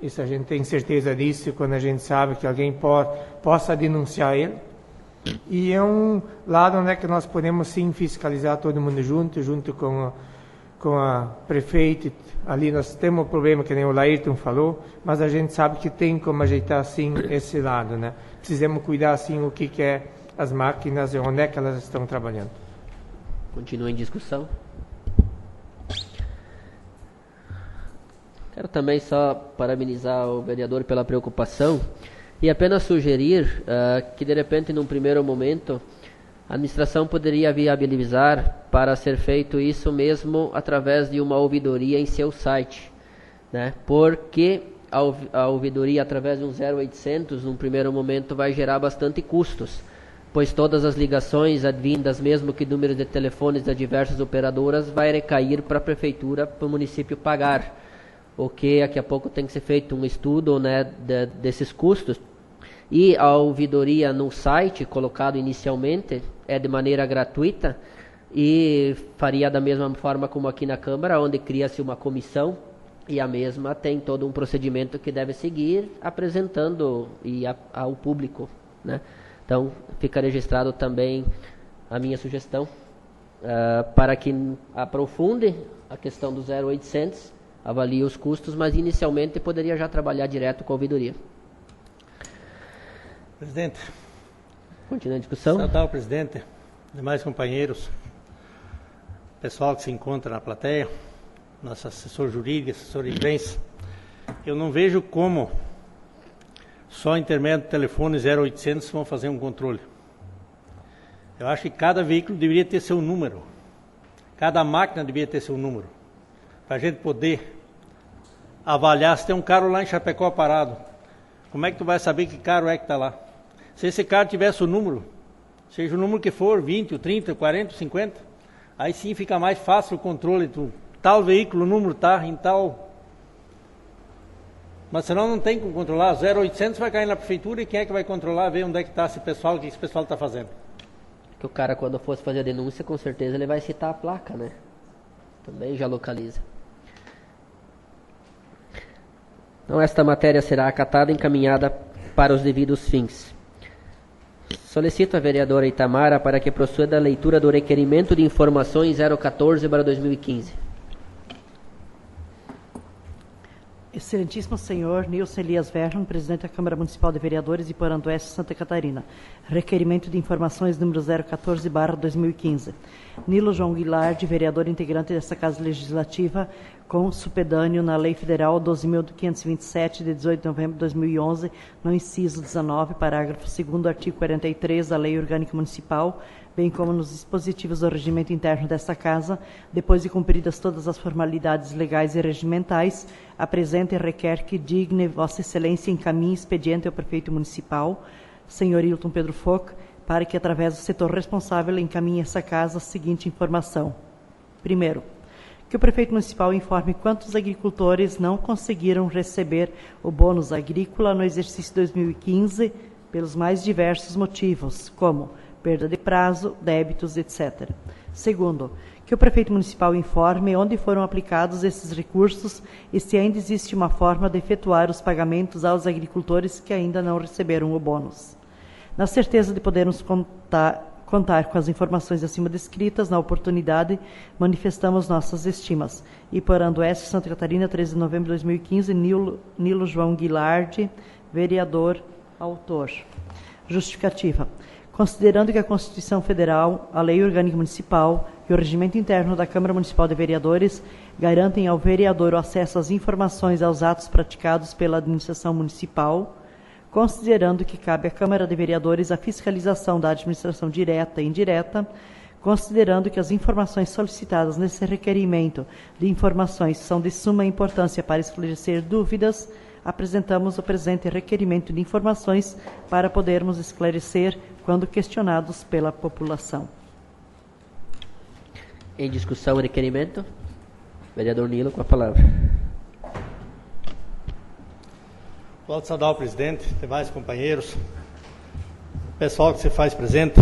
isso a gente tem certeza disso, quando a gente sabe que alguém possa denunciar ele. E é um lado onde é que nós podemos sim fiscalizar todo mundo junto com a prefeita. Ali nós temos um problema, que nem o Laírton falou, mas a gente sabe que tem como ajeitar sim esse lado, né? Precisamos cuidar sim o que é as máquinas e onde é que elas estão trabalhando. Continua em discussão. Quero também só parabenizar o vereador pela preocupação e apenas sugerir que, de repente, num primeiro momento, a administração poderia viabilizar para ser feito isso mesmo através de uma ouvidoria em seu site, né? Porque a ouvidoria através de um 0800, num primeiro momento, vai gerar bastante custos, pois todas as ligações advindas, mesmo que números de telefones das diversas operadoras, vai recair para a prefeitura, para o município pagar. O que daqui a pouco tem que ser feito um estudo, né, desses custos. E a ouvidoria no site, colocado inicialmente, é de maneira gratuita e faria da mesma forma como aqui na Câmara, onde cria-se uma comissão e a mesma tem todo um procedimento que deve seguir, apresentando ao público, né? Então, fica registrado também a minha sugestão para que aprofunde a questão do 0800, avalie os custos, mas inicialmente poderia já trabalhar direto com a ouvidoria. Presidente. Continua a discussão. Saudar o presidente, demais companheiros, pessoal que se encontra na plateia, nosso assessor jurídico, assessor de imprensa. Eu não vejo como só intermédio do telefone 0800 vão fazer um controle. Eu acho que cada veículo deveria ter seu número. Cada máquina deveria ter seu número. Para a gente poder avaliar se tem um carro lá em Chapecó parado. Como é que tu vai saber que carro é que está lá? Se esse carro tivesse o número, seja o número que for, 20, 30, 40, 50, aí sim fica mais fácil o controle. Tal veículo, o número está em tal... Mas senão não tem como controlar. 0800 vai cair na prefeitura e quem é que vai controlar, ver onde é que está esse pessoal, o que esse pessoal está fazendo? Que o cara, quando fosse fazer a denúncia, com certeza ele vai citar a placa, né? Também já localiza. Então, esta matéria será acatada e encaminhada para os devidos fins. Solicito a vereadora Itamara para que proceda a leitura do requerimento de informações 014/2015. Excelentíssimo senhor Nilson Elias Vernon, presidente da Câmara Municipal de Vereadores de Iporã do Oeste, Santa Catarina. Requerimento de informações número 014/2015. Nilo João Guilard, vereador integrante desta Casa Legislativa, com supedâneo na Lei Federal 12.527, de 18 de novembro de 2011, no inciso 19, parágrafo 2º, artigo 43 da Lei Orgânica Municipal, bem como nos dispositivos do regimento interno desta Casa, depois de cumpridas todas as formalidades legais e regimentais, apresenta e requer que digne Vossa Excelência encaminhe expediente ao Prefeito Municipal, senhor Hilton Pedro Foch, para que, através do setor responsável, encaminhe a essa Casa a seguinte informação. Primeiro, que o Prefeito Municipal informe quantos agricultores não conseguiram receber o bônus agrícola no exercício 2015 pelos mais diversos motivos, como perda de prazo, débitos, etc. Segundo, que o Prefeito Municipal informe onde foram aplicados esses recursos e se ainda existe uma forma de efetuar os pagamentos aos agricultores que ainda não receberam o bônus. Na certeza de podermos contar com as informações acima descritas, na oportunidade, manifestamos nossas estimas. Iporã do Oeste, Santa Catarina, 13 de novembro de 2015, Nilo João Guilard, vereador, autor. Justificativa. Considerando que a Constituição Federal, a Lei Orgânica Municipal e o Regimento Interno da Câmara Municipal de Vereadores garantem ao vereador o acesso às informações aos atos praticados pela administração municipal, considerando que cabe à Câmara de Vereadores a fiscalização da administração direta e indireta, considerando que as informações solicitadas nesse requerimento de informações são de suma importância para esclarecer dúvidas, apresentamos o presente requerimento de informações para podermos esclarecer quando questionados pela população. Em discussão o requerimento. Vereador Nilo, com a palavra. Gosto de saudar o presidente, demais companheiros, o pessoal que se faz presente.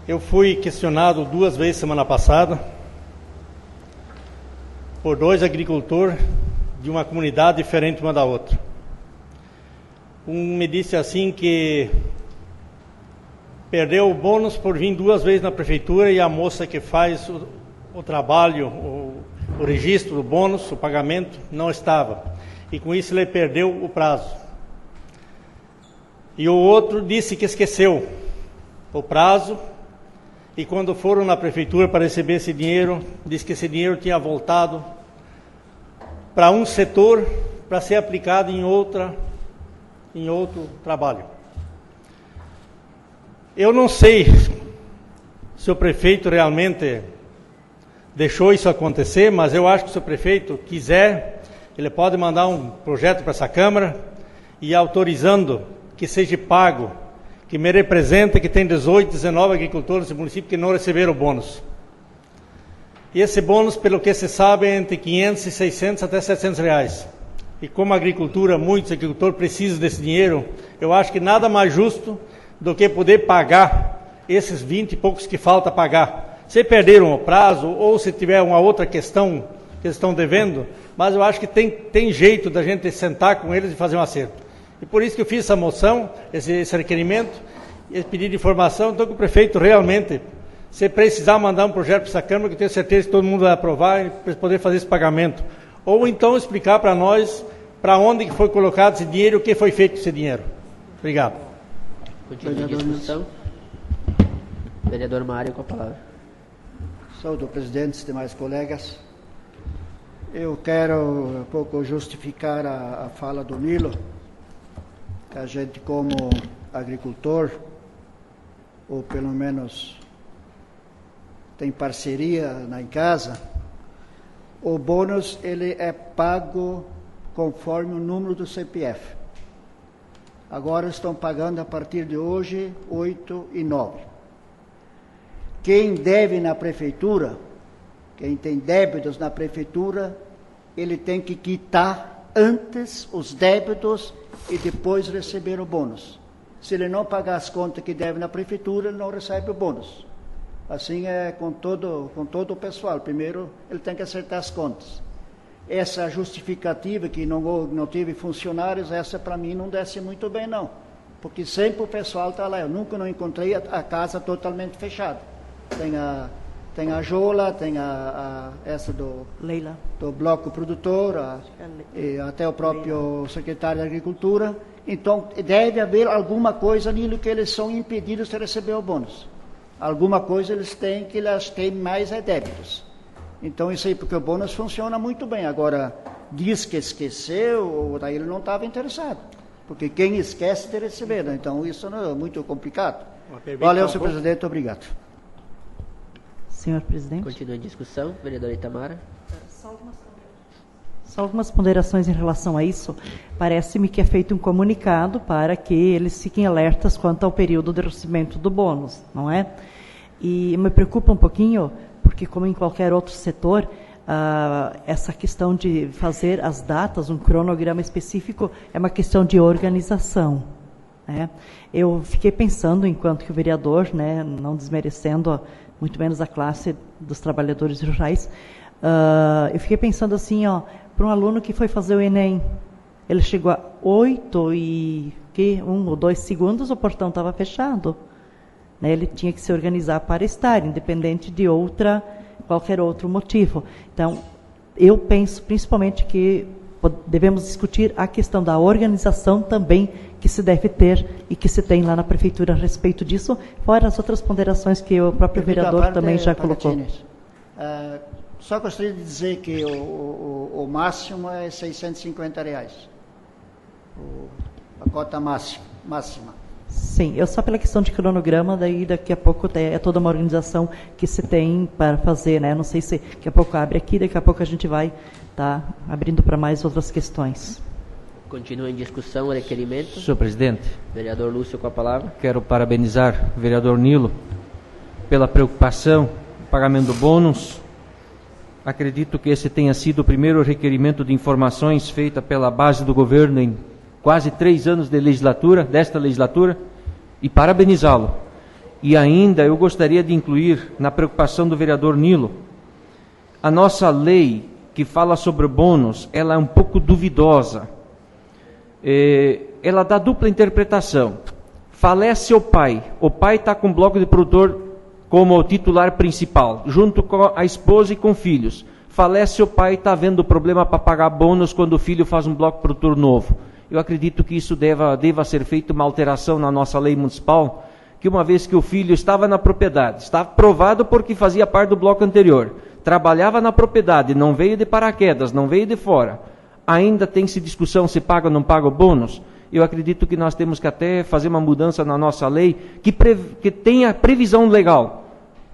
Eu fui questionado 2 vezes semana passada por 2 agricultores de uma comunidade diferente uma da outra. Um me disse assim que perdeu o bônus por vir 2 vezes na prefeitura e a moça que faz o trabalho, o registro do bônus, o pagamento, não estava. E com isso ele perdeu o prazo. E o outro disse que esqueceu o prazo e quando foram na prefeitura para receber esse dinheiro, disse que esse dinheiro tinha voltado para um setor para ser aplicado em outro trabalho. Eu não sei se o prefeito realmente deixou isso acontecer, mas eu acho que se o prefeito quiser, ele pode mandar um projeto para essa Câmara e autorizando que seja pago, que me representa que tem 18, 19 agricultores do município que não receberam o bônus. E esse bônus, pelo que se sabe, é entre 500 e 600 até 700 reais. E como a agricultura, muitos agricultores precisam desse dinheiro, eu acho que nada mais justo do que poder pagar esses 20 e poucos que falta pagar. Se perderam o prazo ou se tiver uma outra questão que eles estão devendo, mas eu acho que tem jeito da gente sentar com eles e fazer um acerto. E por isso que eu fiz essa moção, esse requerimento, esse pedido de informação. Então que o prefeito realmente, se precisar mandar um projeto para essa Câmara, que eu tenho certeza que todo mundo vai aprovar para poder fazer esse pagamento. Ou então explicar para nós para onde foi colocado esse dinheiro e o que foi feito com esse dinheiro. Obrigado. Continua a discussão. Vereador Mário, com a palavra. Saúde, presidente e demais colegas. Eu quero um pouco justificar a fala do Nilo, que a gente como agricultor, ou pelo menos tem parceria em casa, o bônus ele é pago conforme o número do CPF. Agora estão pagando a partir de hoje 8 e 9. Quem deve na prefeitura, quem tem débitos na prefeitura, ele tem que quitar antes os débitos e depois receber o bônus. Se ele não pagar as contas que deve na prefeitura, ele não recebe o bônus. Assim é com todo o pessoal. Primeiro, ele tem que acertar as contas. Essa justificativa que não teve funcionários, essa para mim não desce muito bem, não. Porque sempre o pessoal está lá. Eu nunca não encontrei a casa totalmente fechada. Tem a Jola, tem essa do Leila, do Bloco Produtor, e até o próprio secretário da Agricultura. Então, deve haver alguma coisa nele que eles são impedidos de receber o bônus. Alguma coisa eles têm que eles têm mais débitos. Então, isso aí, porque o bônus funciona muito bem. Agora, diz que esqueceu, daí ele não estava interessado. Porque quem esquece de receber, né? Então isso não é muito complicado. Valeu, senhor presidente, obrigado. Senhor presidente. Continua a discussão. Vereadora Itamara. Só algumas ponderações em relação a isso. Parece-me que é feito um comunicado para que eles fiquem alertas quanto ao período de recebimento do bônus, não é? E me preocupa um pouquinho, porque como em qualquer outro setor, essa questão de fazer as datas, um cronograma específico, é uma questão de organização, né? Eu fiquei pensando, enquanto que o vereador, né, não desmerecendo muito menos a classe dos trabalhadores rurais, eu fiquei pensando assim, para um aluno que foi fazer o Enem, ele chegou a 8 e 1 ou 2 segundos, o portão estava fechado. Né? Ele tinha que se organizar para estar, independente de qualquer outro motivo. Então, eu penso principalmente que devemos discutir a questão da organização também que se deve ter e que se tem lá na prefeitura a respeito disso, fora as outras ponderações que o próprio vereador também já colocou. Só gostaria de dizer que o máximo é R$650. A cota máxima. Sim, eu só pela questão de cronograma, daí daqui a pouco é toda uma organização que se tem para fazer, né? Não sei se daqui a pouco abre aqui, daqui a pouco a gente vai estar abrindo para mais outras questões. Continua em discussão o requerimento. Senhor presidente, Vereador Lúcio com a palavra. quero parabenizar o vereador Nilo pela preocupação no pagamento do bônus. Acredito que esse tenha sido o primeiro requerimento de informações feita pela base do governo em quase 3 anos de legislatura, desta legislatura, e parabenizá-lo. E ainda eu gostaria de incluir na preocupação do vereador Nilo, a nossa lei que fala sobre o bônus, ela é um pouco duvidosa. Ela dá dupla interpretação. Falece o pai está com o bloco de produtor como o titular principal, junto com a esposa e com filhos. Falece o pai, está havendo problema para pagar bônus quando o filho faz um bloco produtor novo. Eu acredito que isso deva ser feita uma alteração na nossa lei municipal, que uma vez que o filho estava na propriedade, estava provado porque fazia parte do bloco anterior, trabalhava na propriedade, não veio de paraquedas, não veio de fora, ainda tem-se discussão se paga ou não paga o bônus. Eu acredito que nós temos que até fazer uma mudança na nossa lei que tenha previsão legal.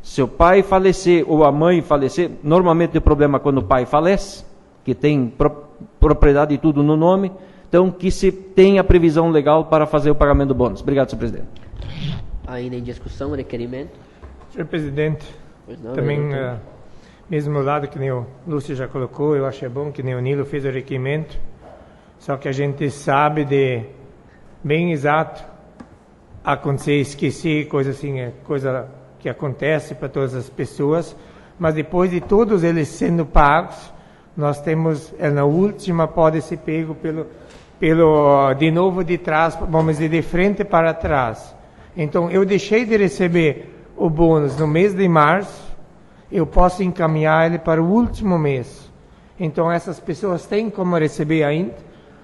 Se o pai falecer ou a mãe falecer, normalmente o problema é quando o pai falece, que tem propriedade e tudo no nome, então que se tenha previsão legal para fazer o pagamento do bônus. Obrigado, senhor presidente. Ainda em discussão o requerimento. Senhor presidente, Pois não, também, vereador. mesmo lado que nem o Lúcio já colocou, eu acho bom que nem o Nilo fez o requerimento, só que a gente sabe de bem exato acontecer, esquecer, coisa assim, é coisa que acontece para todas as pessoas, mas depois de todos eles sendo pagos, nós temos, na última pode ser pego de novo de trás, vamos dizer, de frente para trás. Então, eu deixei de receber o bônus no mês de março, eu posso encaminhar ele para o último mês. Então, essas pessoas têm como receber ainda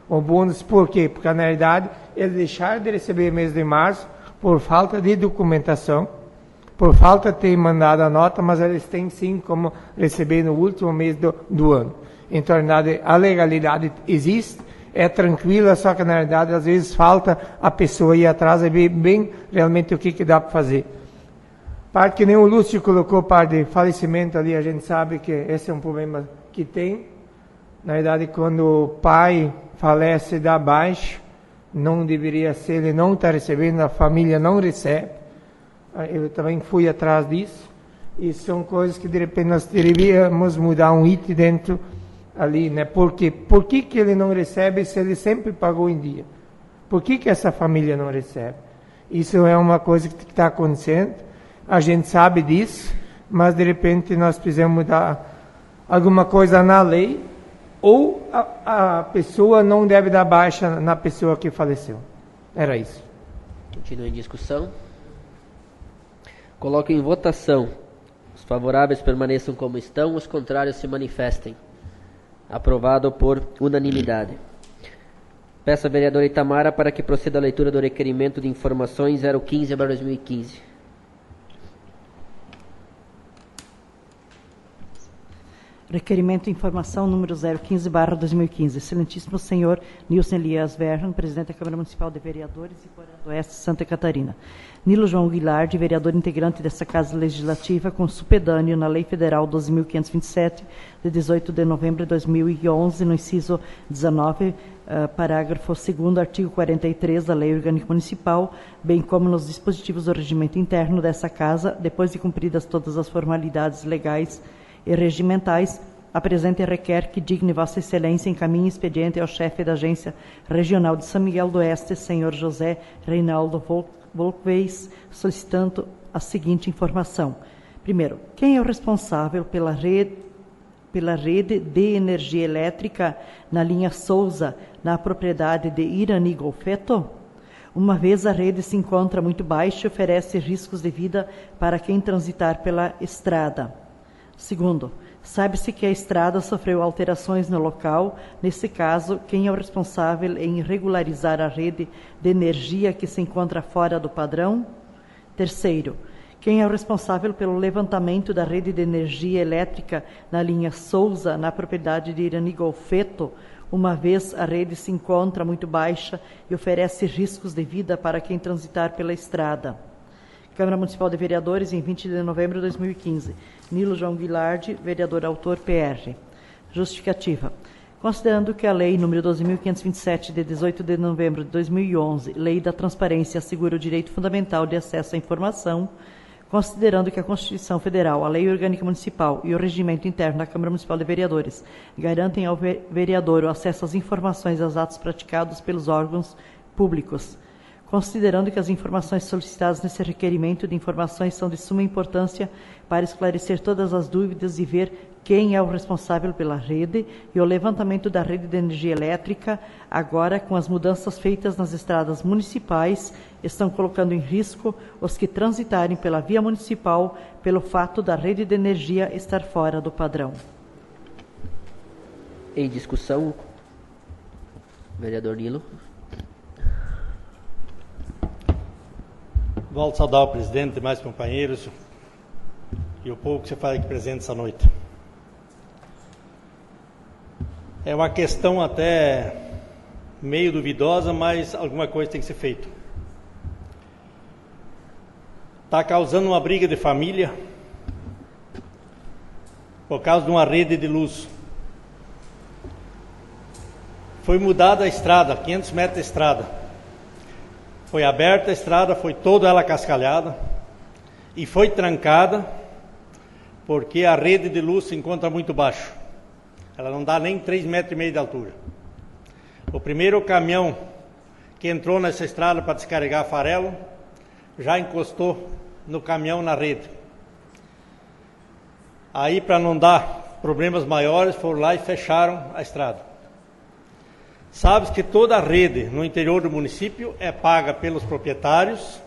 o bônus. Por quê? Porque, na realidade, eles deixaram de receber no mês de março por falta de documentação, por falta de ter mandado a nota, mas eles têm sim como receber no último mês do ano. Então, na verdade, a legalidade existe, é tranquila, só que na realidade às vezes falta a pessoa ir atrás e ver bem realmente o que dá para fazer. Parte que nem o Lúcio colocou, parte de falecimento ali, a gente sabe que esse é um problema que tem. Na verdade, quando o pai falece da baixa, não deveria ser, ele não está recebendo, a família não recebe. Eu também fui atrás disso. E são coisas que de repente nós deveríamos mudar um item dentro ali, né? Por quê? Por que ele não recebe se ele sempre pagou em dia? Por que essa família não recebe? Isso é uma coisa que está acontecendo, a gente sabe disso, mas de repente nós precisamos mudar alguma coisa na lei, ou a pessoa não deve dar baixa na pessoa que faleceu. Era isso. Continua em discussão. Coloco em votação. Os favoráveis permaneçam como estão, os contrários se manifestem. Aprovado por unanimidade. Peço à vereadora Itamara para que proceda a leitura do requerimento de informações 015/2015. Requerimento de informação número 015/2015. Excelentíssimo senhor Nilson Elias Verhan, presidente da Câmara Municipal de Vereadores e Coreia do Oeste, Santa Catarina. Nilo João Guilherme, vereador integrante desta Casa Legislativa, com supedâneo na Lei Federal 12.527, de 18 de novembro de 2011, no inciso 19, parágrafo 2º, artigo 43 da Lei Orgânica Municipal, bem como nos dispositivos do regimento interno dessa Casa, depois de cumpridas todas as formalidades legais e regimentais, apresenta e requer que digne Vossa Excelência encaminhe expediente ao chefe da Agência Regional de São Miguel do Oeste, senhor José Reinaldo Volkweis, solicitando a seguinte informação. Primeiro, quem é o responsável pela rede de energia elétrica na linha Souza, na propriedade de Irani Golfeto? Uma vez a rede se encontra muito baixa e oferece riscos de vida para quem transitar pela estrada. Segundo, sabe-se que a estrada sofreu alterações no local. Nesse caso, quem é o responsável em regularizar a rede de energia que se encontra fora do padrão? Terceiro, quem é o responsável pelo levantamento da rede de energia elétrica na linha Souza, na propriedade de Irani Golfeto, uma vez a rede se encontra muito baixa e oferece riscos de vida para quem transitar pela estrada. Câmara Municipal de Vereadores, em 20 de novembro de 2015. Nilo João Guilardi, vereador autor PR. Justificativa. Considerando que a Lei nº 12.527, de 18 de novembro de 2011, Lei da Transparência, assegura o direito fundamental de acesso à informação, considerando que a Constituição Federal, a Lei Orgânica Municipal e o Regimento Interno da Câmara Municipal de Vereadores garantem ao vereador o acesso às informações e aos atos praticados pelos órgãos públicos, considerando que as informações solicitadas nesse requerimento de informações são de suma importância para esclarecer todas as dúvidas e ver quem é o responsável pela rede e o levantamento da rede de energia elétrica, agora com as mudanças feitas nas estradas municipais, estão colocando em risco os que transitarem pela via municipal pelo fato da rede de energia estar fora do padrão. Em discussão, vereador Nilo. Volto a saudar o presidente e mais companheiros e o povo que você faz aqui presente essa noite. É uma questão até meio duvidosa, mas alguma coisa tem que ser feita. Está causando uma briga de família por causa de uma rede de luz. Foi mudada a estrada, 500 metros de estrada. Foi aberta a estrada, foi toda ela cascalhada e foi trancada porque a rede de luz se encontra muito baixo. Ela não dá nem 3,5 metros de altura. O primeiro caminhão que entrou nessa estrada para descarregar farelo já encostou no caminhão na rede. Aí, para não dar problemas maiores, foram lá e fecharam a estrada. Sabe que toda a rede no interior do município é paga pelos proprietários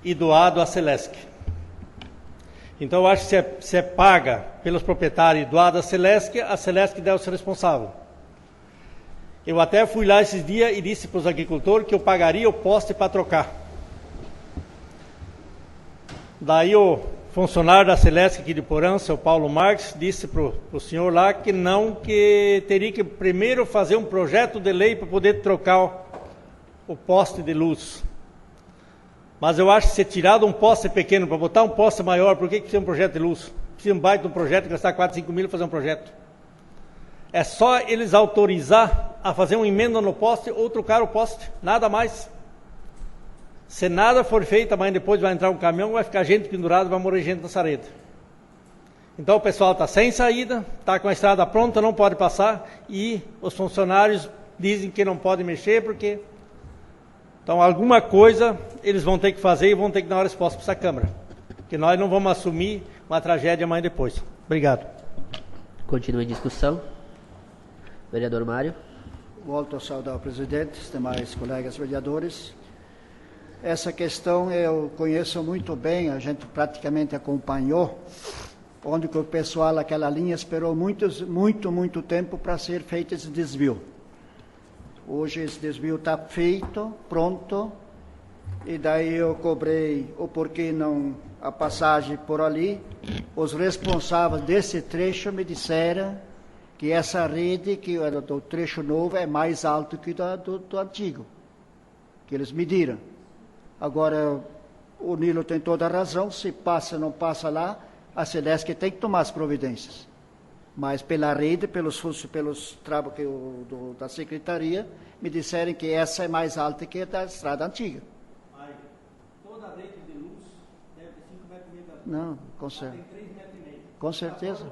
e doado à Celesc. Então eu acho que se é paga pelos proprietários e doada à Celesc deve ser responsável. Eu até fui lá esses dias e disse para os agricultores que eu pagaria o poste para trocar. Daí o funcionário da Celesc aqui de Porã, seu Paulo Marques, disse para o senhor lá que não, que teria que primeiro fazer um projeto de lei para poder trocar o poste de luz. Mas eu acho que se tirar de um poste pequeno para botar um poste maior, por que precisa um projeto de luz? Precisa um baita de um projeto, gastar 4, 5 mil para fazer um projeto. É só eles autorizar a fazer uma emenda no poste ou trocar o poste, nada mais. Se nada for feito, amanhã depois vai entrar um caminhão, vai ficar gente pendurada, vai morrer gente nessa rede. Então o pessoal está sem saída, está com a estrada pronta, não pode passar, e os funcionários dizem que não podem mexer porque... Então, alguma coisa eles vão ter que fazer e vão ter que dar uma resposta para essa Câmara. Porque nós não vamos assumir uma tragédia amanhã depois. Obrigado. Continua em discussão. Vereador Mário. Volto a saudar o presidente, os demais colegas vereadores. Essa questão eu conheço muito bem, a gente praticamente acompanhou, onde que o pessoal daquela linha esperou muito tempo para ser feito esse desvio. Hoje esse desvio está feito, pronto, e daí eu cobrei o porquê não a passagem por ali. Os responsáveis desse trecho me disseram que essa rede, que era do trecho novo, é mais alto que do antigo, que eles mediram. Agora, o Nilo tem toda a razão, se passa ou não passa lá, a Celesc tem que tomar as providências. Mas pela rede, pelos trabalhos da Secretaria, me disseram que essa é mais alta que a da estrada antiga. Mas toda a rede de luz deve ter 5,5 metros de altura. Não, com certeza. Tem 3,5 metros. Com certeza.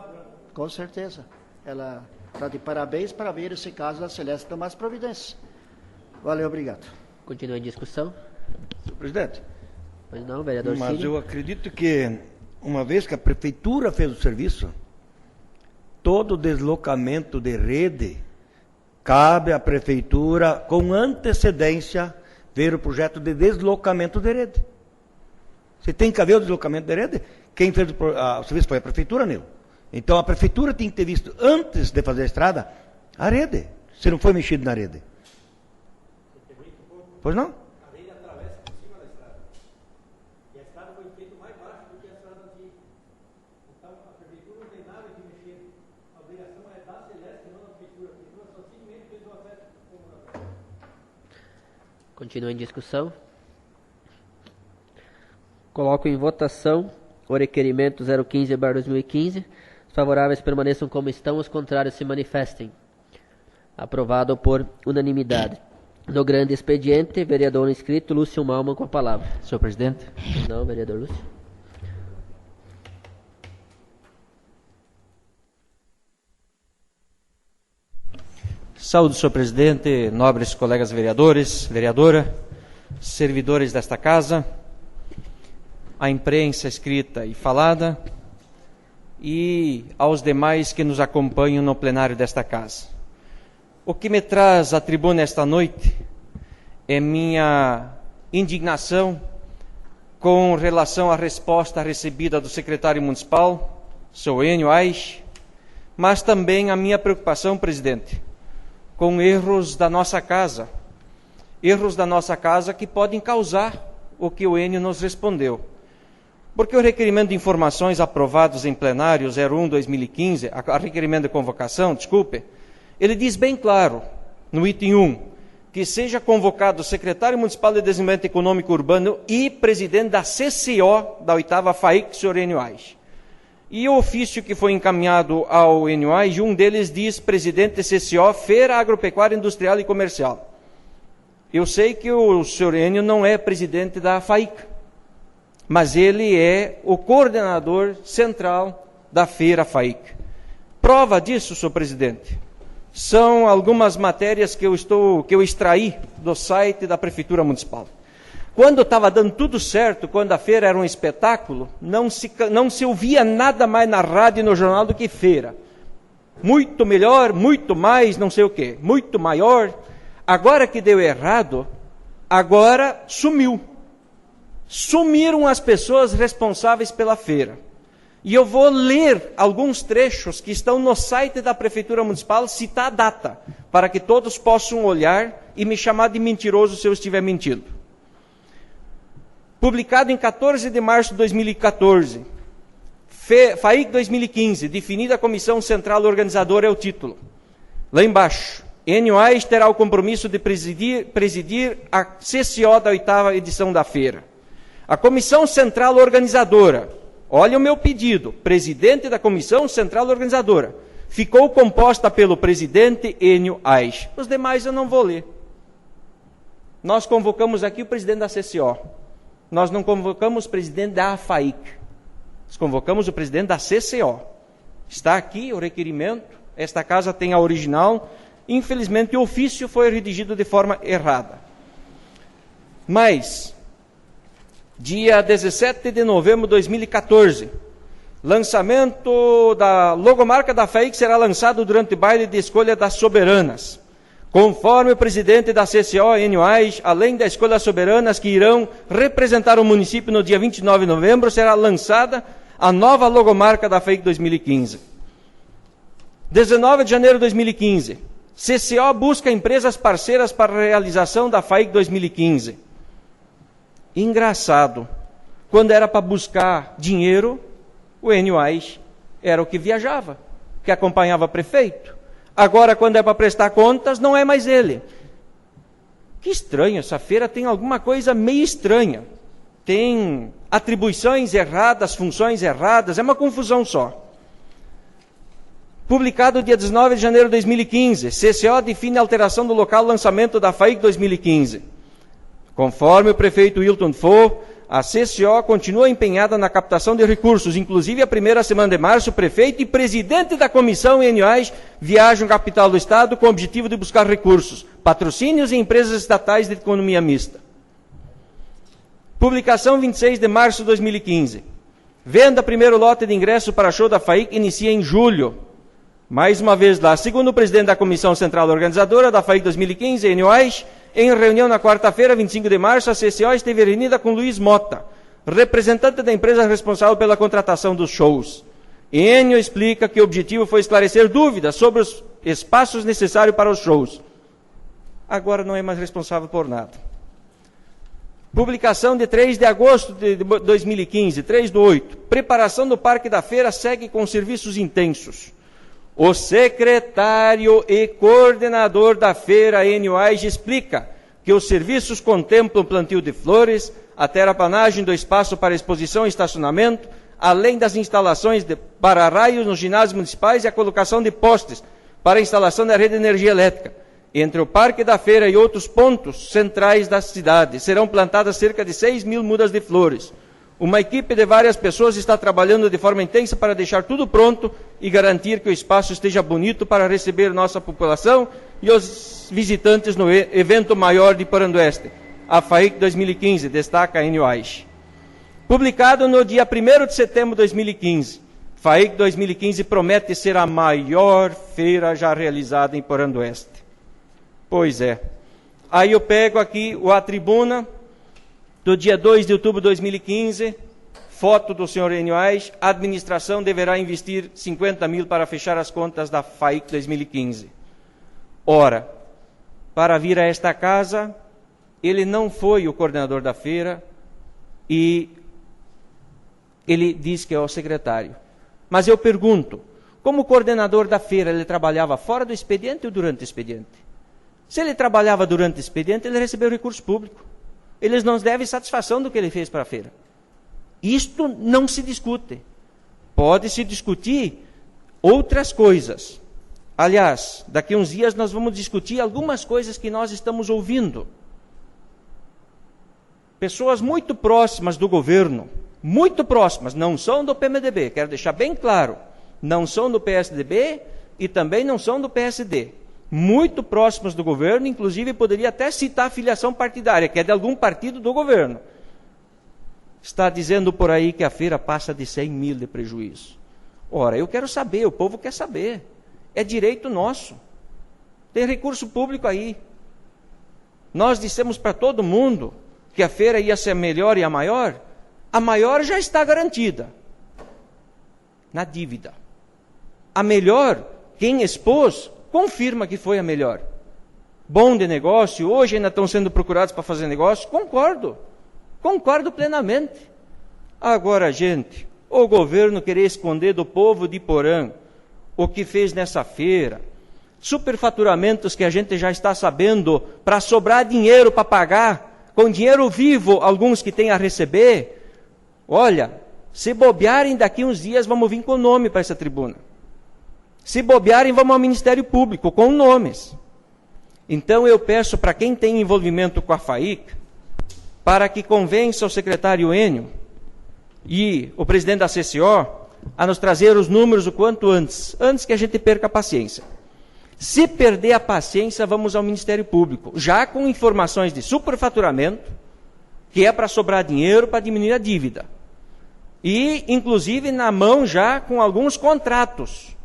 Com certeza. Ela está de parabéns para ver esse caso da Celeste tomar as providências. Valeu, obrigado. Continua em discussão. Senhor presidente. Pois não, vereador Mas Cílio. eu acredito que, uma vez que a prefeitura fez o serviço, todo deslocamento de rede, cabe à prefeitura, com antecedência, ver o projeto de deslocamento de rede. Se tem que haver o deslocamento de rede, quem fez o serviço foi a prefeitura, Nilo. Então a prefeitura tem que ter visto, antes de fazer a estrada, a rede, se não foi mexido na rede. Pois não? A rede atravessa por cima da estrada. E a estrada foi feita mais baixa do que a estrada antiga. Então a prefeitura não tem nada que mexer. A obrigação é da Celeste, não da prefeitura. A prefeitura só simplesmente fez o Continua em discussão. Coloco em votação o requerimento 015/2015. Os favoráveis permaneçam como estão, os contrários se manifestem. Aprovado por unanimidade. No grande expediente, vereador inscrito Lúcio Malman com a palavra. Senhor presidente. Não, vereador Lúcio. Saúde, senhor presidente, nobres colegas vereadores, vereadora, servidores desta casa, a imprensa escrita e falada e aos demais que nos acompanham no plenário desta casa. O que me traz à tribuna esta noite é minha indignação com relação à resposta recebida do secretário municipal, seu Enio Aich, mas também a minha preocupação, presidente, com erros da nossa casa que podem causar o que o Enio nos respondeu. Porque o requerimento de informações aprovados em plenário 01/2015, a requerimento de convocação, desculpe, ele diz bem claro, no item 1, que seja convocado o secretário municipal de Desenvolvimento Econômico Urbano e presidente da CCO da 8ª FAIC, senhor Enio Aich. E o ofício que foi encaminhado ao Enio Aich, um deles diz presidente de CCO, Feira Agropecuária Industrial e Comercial. Eu sei que o senhor Enio não é presidente da FAIC, mas ele é o coordenador central da Feira FAIC. Prova disso, senhor presidente, são algumas matérias que eu extraí do site da Prefeitura Municipal. Quando estava dando tudo certo, quando a feira era um espetáculo, não se ouvia nada mais na rádio e no jornal do que feira. Muito melhor, muito mais, não sei o quê, muito maior. Agora que deu errado, agora sumiu. Sumiram as pessoas responsáveis pela feira. E eu vou ler alguns trechos que estão no site da Prefeitura Municipal, citar a data, para que todos possam olhar e me chamar de mentiroso se eu estiver mentindo. Publicado em 14 de março de 2014, FAIC 2015, definida a Comissão Central Organizadora é o título. Lá embaixo, Enio Aich terá o compromisso de presidir a CCO da 8ª edição da feira. A Comissão Central Organizadora, olha o meu pedido, presidente da Comissão Central Organizadora, ficou composta pelo presidente Enio Aich. Os demais eu não vou ler. Nós convocamos aqui o presidente da CCO. Nós não convocamos o presidente da FAIC. Nós convocamos o presidente da CCO. Está aqui o requerimento. Esta casa tem a original. Infelizmente, o ofício foi redigido de forma errada. Mas, dia 17 de novembro de 2014, lançamento da logomarca da FAIC será lançado durante o baile de escolha das soberanas. Conforme o presidente da CCO, Enio Aich, além da escolha das soberanas que irão representar o município no dia 29 de novembro, será lançada a nova logomarca da FAIC 2015. 19 de janeiro de 2015, CCO busca empresas parceiras para a realização da FAIC 2015. Engraçado, quando era para buscar dinheiro, o Enio Aich era o que viajava, que acompanhava prefeito. Agora, quando é para prestar contas, não é mais ele. Que estranho, essa feira tem alguma coisa meio estranha. Tem atribuições erradas, funções erradas, é uma confusão só. Publicado dia 19 de janeiro de 2015, CCO define a alteração do local lançamento da FAIC 2015. Conforme o prefeito Wilton Fo, a CCO continua empenhada na captação de recursos, inclusive a primeira semana de março, o prefeito e presidente da comissão Enio Aich viajam à capital do estado com o objetivo de buscar recursos, patrocínios e empresas estatais de economia mista. Publicação 26 de março de 2015. Venda primeiro lote de ingresso para show da FAIC inicia em julho. Mais uma vez lá, segundo o presidente da Comissão Central Organizadora da FAIC 2015, Enio Aich, em reunião na quarta-feira, 25 de março, a CCO esteve reunida com Luiz Mota, representante da empresa responsável pela contratação dos shows. Enio explica que o objetivo foi esclarecer dúvidas sobre os espaços necessários para os shows. Agora não é mais responsável por nada. Publicação de 3 de agosto de 2015, 3/8. Preparação do Parque da Feira segue com serviços intensos. O secretário e coordenador da feira, Enio Aich, explica que os serviços contemplam plantio de flores, a terraplanagem do espaço para exposição e estacionamento, além das instalações de para-raios nos ginásios municipais e a colocação de postes para a instalação da rede de energia elétrica. Entre o Parque da Feira e outros pontos centrais da cidade, serão plantadas cerca de 6.000 mudas de flores. Uma equipe de várias pessoas está trabalhando de forma intensa para deixar tudo pronto e garantir que o espaço esteja bonito para receber nossa população e os visitantes no evento maior de Iporã-do-Oeste, a FAIC 2015, destaca a Enio Aish. Publicado no dia 1º de setembro de 2015, FAIC 2015 promete ser a maior feira já realizada em Iporã-do-Oeste. Pois é. Aí eu pego aqui a tribuna do dia 2 de outubro de 2015, foto do senhor Enio Aish, a administração deverá investir 50 mil para fechar as contas da FAIC 2015. Ora, para vir a esta casa, ele não foi o coordenador da feira e ele diz que é o secretário. Mas eu pergunto, como coordenador da feira, ele trabalhava fora do expediente ou durante o expediente? Se ele trabalhava durante o expediente, ele recebeu recurso público. Eles não devem satisfação do que ele fez para a feira. Isto não se discute. Pode-se discutir outras coisas. Aliás, daqui a uns dias nós vamos discutir algumas coisas que nós estamos ouvindo. Pessoas muito próximas do governo, muito próximas, não são do PMDB, quero deixar bem claro, não são do PSDB e também não são do PSD. Muito próximas do governo, inclusive poderia até citar a filiação partidária, que é de algum partido do governo. Está dizendo por aí que a feira passa de 100 mil de prejuízo. Ora, eu quero saber, o povo quer saber. É direito nosso. Tem recurso público aí. Nós dissemos para todo mundo que a feira ia ser a melhor e a maior já está garantida. Na dívida. A melhor, quem expôs, confirma que foi a melhor. Bom de negócio, hoje ainda estão sendo procurados para fazer negócio, concordo plenamente. Agora, gente, o governo querer esconder do povo de Iporã o que fez nessa feira, superfaturamentos que a gente já está sabendo, para sobrar dinheiro para pagar, com dinheiro vivo, alguns que têm a receber. Olha, se bobearem daqui uns dias, vamos vir com o nome para essa tribuna. Se bobearem, vamos ao Ministério Público, com nomes. Então eu peço para quem tem envolvimento com a FAIC, para que convença o secretário Enio e o presidente da CCO a nos trazer os números o quanto antes que a gente perca a paciência. Se perder a paciência, vamos ao Ministério Público, já com informações de superfaturamento, que é para sobrar dinheiro para diminuir a dívida. E, inclusive, na mão já com alguns contratos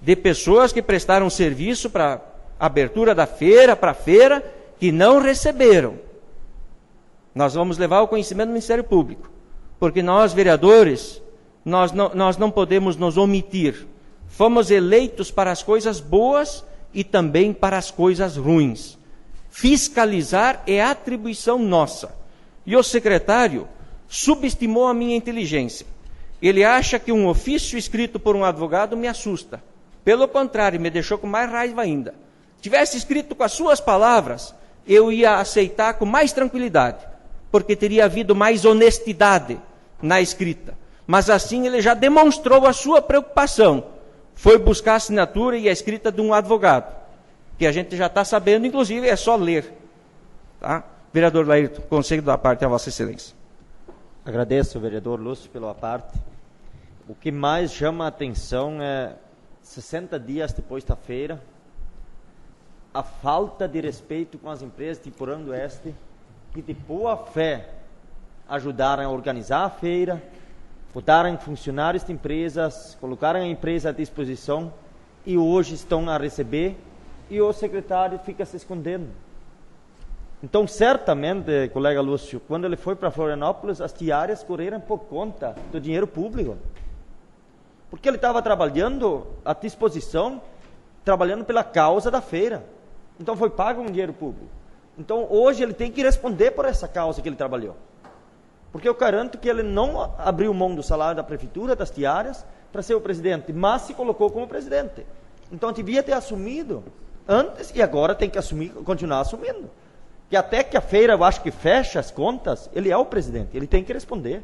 de pessoas que prestaram serviço para a abertura da feira, para a feira, que não receberam. Nós vamos levar ao conhecimento do Ministério Público, porque nós, vereadores, nós não podemos nos omitir. Fomos eleitos para as coisas boas e também para as coisas ruins. Fiscalizar é atribuição nossa. E o secretário subestimou a minha inteligência. Ele acha que um ofício escrito por um advogado me assusta. Pelo contrário, me deixou com mais raiva ainda. Tivesse escrito com as suas palavras, eu ia aceitar com mais tranquilidade, porque teria havido mais honestidade na escrita. Mas assim ele já demonstrou a sua preocupação. Foi buscar a assinatura e a escrita de um advogado, que a gente já está sabendo, inclusive é só ler. Tá? Vereador Laírton, conselho da parte a Vossa Excelência. Agradeço, vereador Lúcio, pela parte. O que mais chama a atenção é, 60 dias depois da feira, a falta de respeito com as empresas de Iporã-do-Oeste, que de boa fé ajudaram a organizar a feira, botaram funcionários de empresas, colocaram a empresa à disposição e hoje estão a receber e o secretário fica se escondendo. Então, certamente, colega Lúcio, quando ele foi para Florianópolis, as diárias correram por conta do dinheiro público. Porque ele estava trabalhando à disposição, trabalhando pela causa da feira. Então, foi pago um dinheiro público. Então, hoje ele tem que responder por essa causa que ele trabalhou. Porque eu garanto que ele não abriu mão do salário da prefeitura, das diárias, para ser o presidente, mas se colocou como presidente. Então, devia ter assumido antes e agora tem que assumir, continuar assumindo. que até que a feira, eu acho que fecha as contas, ele é o presidente, ele tem que responder.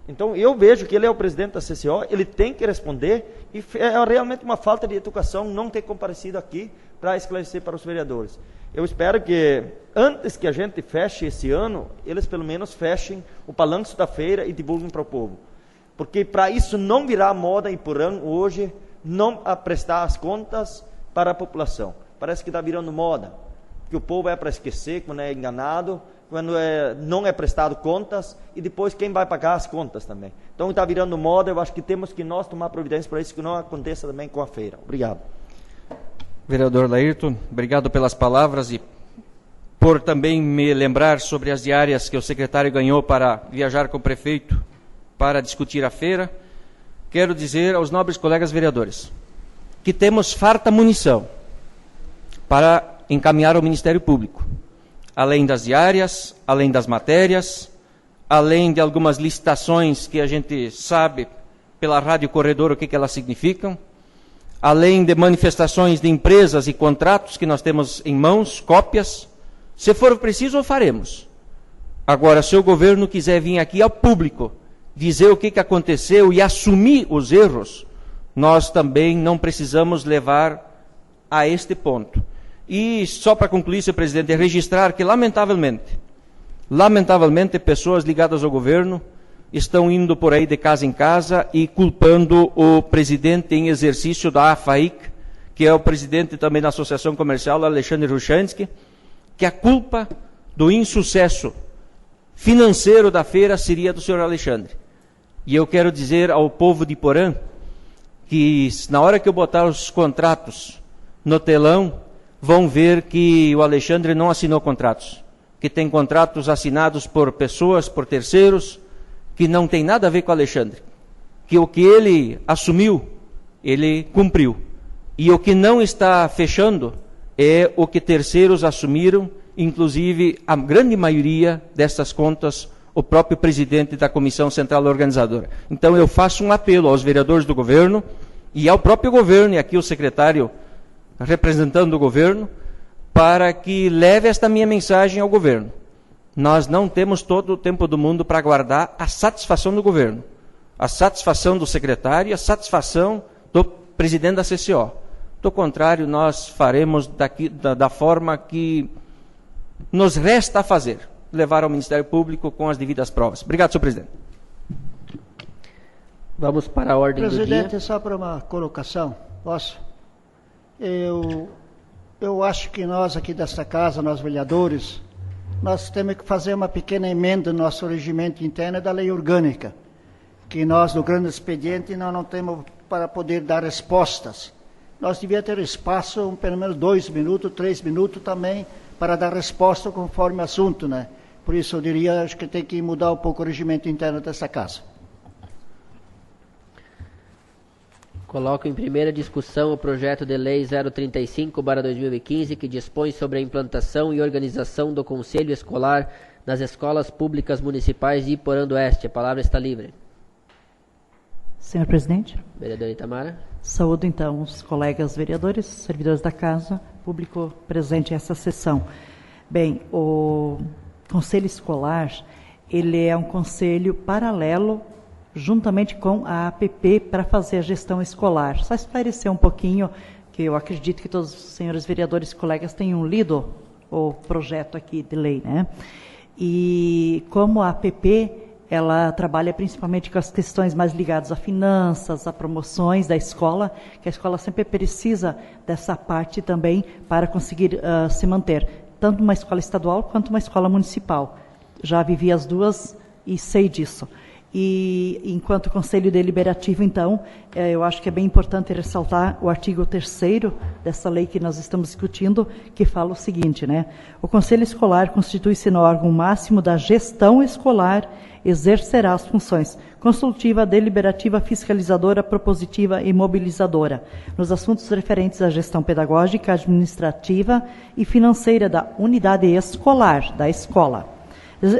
Então, eu vejo que ele é o presidente da CCO, ele tem que responder, e é realmente uma falta de educação não ter comparecido aqui para esclarecer para os vereadores. Eu espero que, antes que a gente feche esse ano, eles pelo menos fechem o balanço da feira e divulguem para o povo. Porque para isso não virar moda em Iporã hoje, não prestar as contas para a população. Parece que está virando moda, que o povo é para esquecer quando é enganado, quando não é prestado contas, e depois quem vai pagar as contas também. Então está virando moda, eu acho que temos que nós tomar providência para isso que não aconteça também com a feira. Obrigado. Vereador Laírton, obrigado pelas palavras e por também me lembrar sobre as diárias que o secretário ganhou para viajar com o prefeito para discutir a feira. Quero dizer aos nobres colegas vereadores que temos farta munição para encaminhar ao Ministério Público, além das diárias, além das matérias, além de algumas licitações que a gente sabe pela Rádio Corredor o que elas significam, além de manifestações de empresas e contratos que nós temos em mãos, cópias. Se for preciso, o faremos. Agora, se o governo quiser vir aqui ao público dizer o que aconteceu e assumir os erros, nós também não precisamos levar a este ponto. E só para concluir, senhor presidente, registrar que, lamentavelmente, pessoas ligadas ao governo estão indo por aí de casa em casa e culpando o presidente em exercício da AFAIC, que é o presidente também da Associação Comercial, Alexandre Ruchansky, que a culpa do insucesso financeiro da feira seria do senhor Alexandre. E eu quero dizer ao povo de Iporã que, na hora que eu botar os contratos no telão, vão ver que o Alexandre não assinou contratos, que tem contratos assinados por pessoas, por terceiros, que não tem nada a ver com o Alexandre, que o que ele assumiu, ele cumpriu, e o que não está fechando é o que terceiros assumiram, inclusive a grande maioria dessas contas, o próprio presidente da Comissão Central Organizadora. Então eu faço um apelo aos vereadores do governo e ao próprio governo, e aqui o secretário representando o governo, para que leve esta minha mensagem ao governo. Nós não temos todo o tempo do mundo para aguardar a satisfação do governo, a satisfação do secretário e a satisfação do presidente da CCO. Do contrário, nós faremos da forma que nos resta a fazer, levar ao Ministério Público com as devidas provas. Obrigado, senhor presidente. Vamos para a ordem do dia. Presidente, só para uma colocação, posso? Eu acho que nós aqui desta casa, nós vereadores, nós temos que fazer uma pequena emenda no nosso regimento interno da lei orgânica, que nós, no grande expediente, nós não temos para poder dar respostas. Nós devíamos ter espaço, pelo menos 2 minutos, 3 minutos também, para dar resposta conforme o assunto, né? Por isso eu diria, acho que tem que mudar um pouco o regimento interno dessa casa. Coloco em primeira discussão o projeto de lei 035/2015, que dispõe sobre a implantação e organização do Conselho Escolar nas escolas públicas municipais de Iporã do Oeste. A palavra está livre. Senhor presidente. Vereadora Itamara. Saúdo, então, os colegas vereadores, servidores da casa, público presente nessa sessão. Bem, o Conselho Escolar, ele é um conselho paralelo juntamente com a APP para fazer a gestão escolar. Só esclarecer um pouquinho, que eu acredito que todos os senhores vereadores e colegas tenham lido o projeto aqui de lei, né? E como a APP, ela trabalha principalmente com as questões mais ligadas a finanças, a promoções da escola, que a escola sempre precisa dessa parte também para conseguir se manter, tanto uma escola estadual quanto uma escola municipal. Já vivi as duas e sei disso. E, enquanto Conselho Deliberativo, então, eu acho que é bem importante ressaltar o artigo 3º dessa lei que nós estamos discutindo, que fala o seguinte, né? O Conselho Escolar constitui-se no órgão máximo da gestão escolar, exercerá as funções consultiva, deliberativa, fiscalizadora, propositiva e mobilizadora, nos assuntos referentes à gestão pedagógica, administrativa e financeira da unidade escolar, da escola.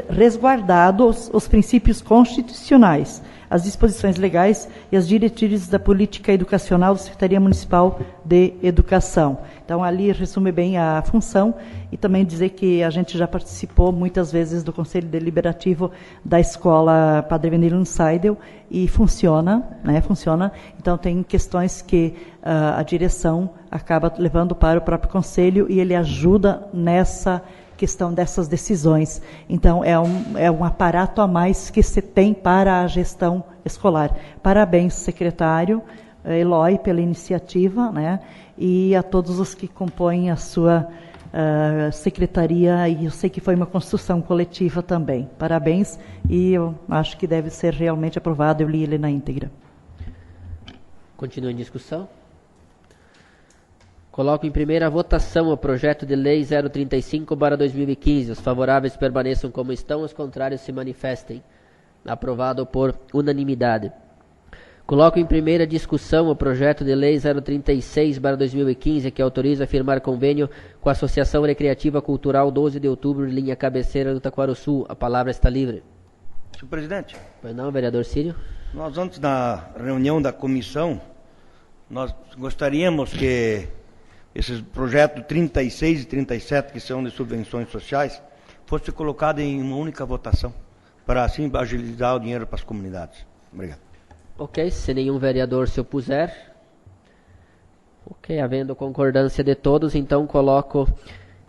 resguardados os princípios constitucionais, as disposições legais e as diretrizes da política educacional da Secretaria Municipal de Educação. Então, ali resume bem a função e também dizer que a gente já participou muitas vezes do Conselho Deliberativo da Escola Padre Venilino Seidel e funciona, né, funciona. Então, tem questões que a direção acaba levando para o próprio Conselho e ele ajuda nessa questão dessas decisões. Então, é um aparato a mais que se tem para a gestão escolar. Parabéns, secretário Eloy, pela iniciativa, né, e a todos os que compõem a sua secretaria, e eu sei que foi uma construção coletiva também. Parabéns, e eu acho que deve ser realmente aprovado, eu li ele na íntegra. Continua em discussão. Coloco em primeira votação o projeto de lei 035/2015. Os favoráveis permaneçam como estão, os contrários se manifestem. Aprovado por unanimidade. Coloco em primeira discussão o projeto de lei 036/2015, que autoriza a firmar convênio com a Associação Recreativa Cultural 12 de Outubro, linha cabeceira do Taquarussu. A palavra está livre. Senhor presidente. Pois não, vereador Círio? Nós, antes da reunião da comissão, nós gostaríamos que esses projetos 36 e 37, que são de subvenções sociais, fosse colocado em uma única votação, para assim agilizar o dinheiro para as comunidades. Obrigado. Ok, se nenhum vereador se opuser. Ok, havendo concordância de todos, então coloco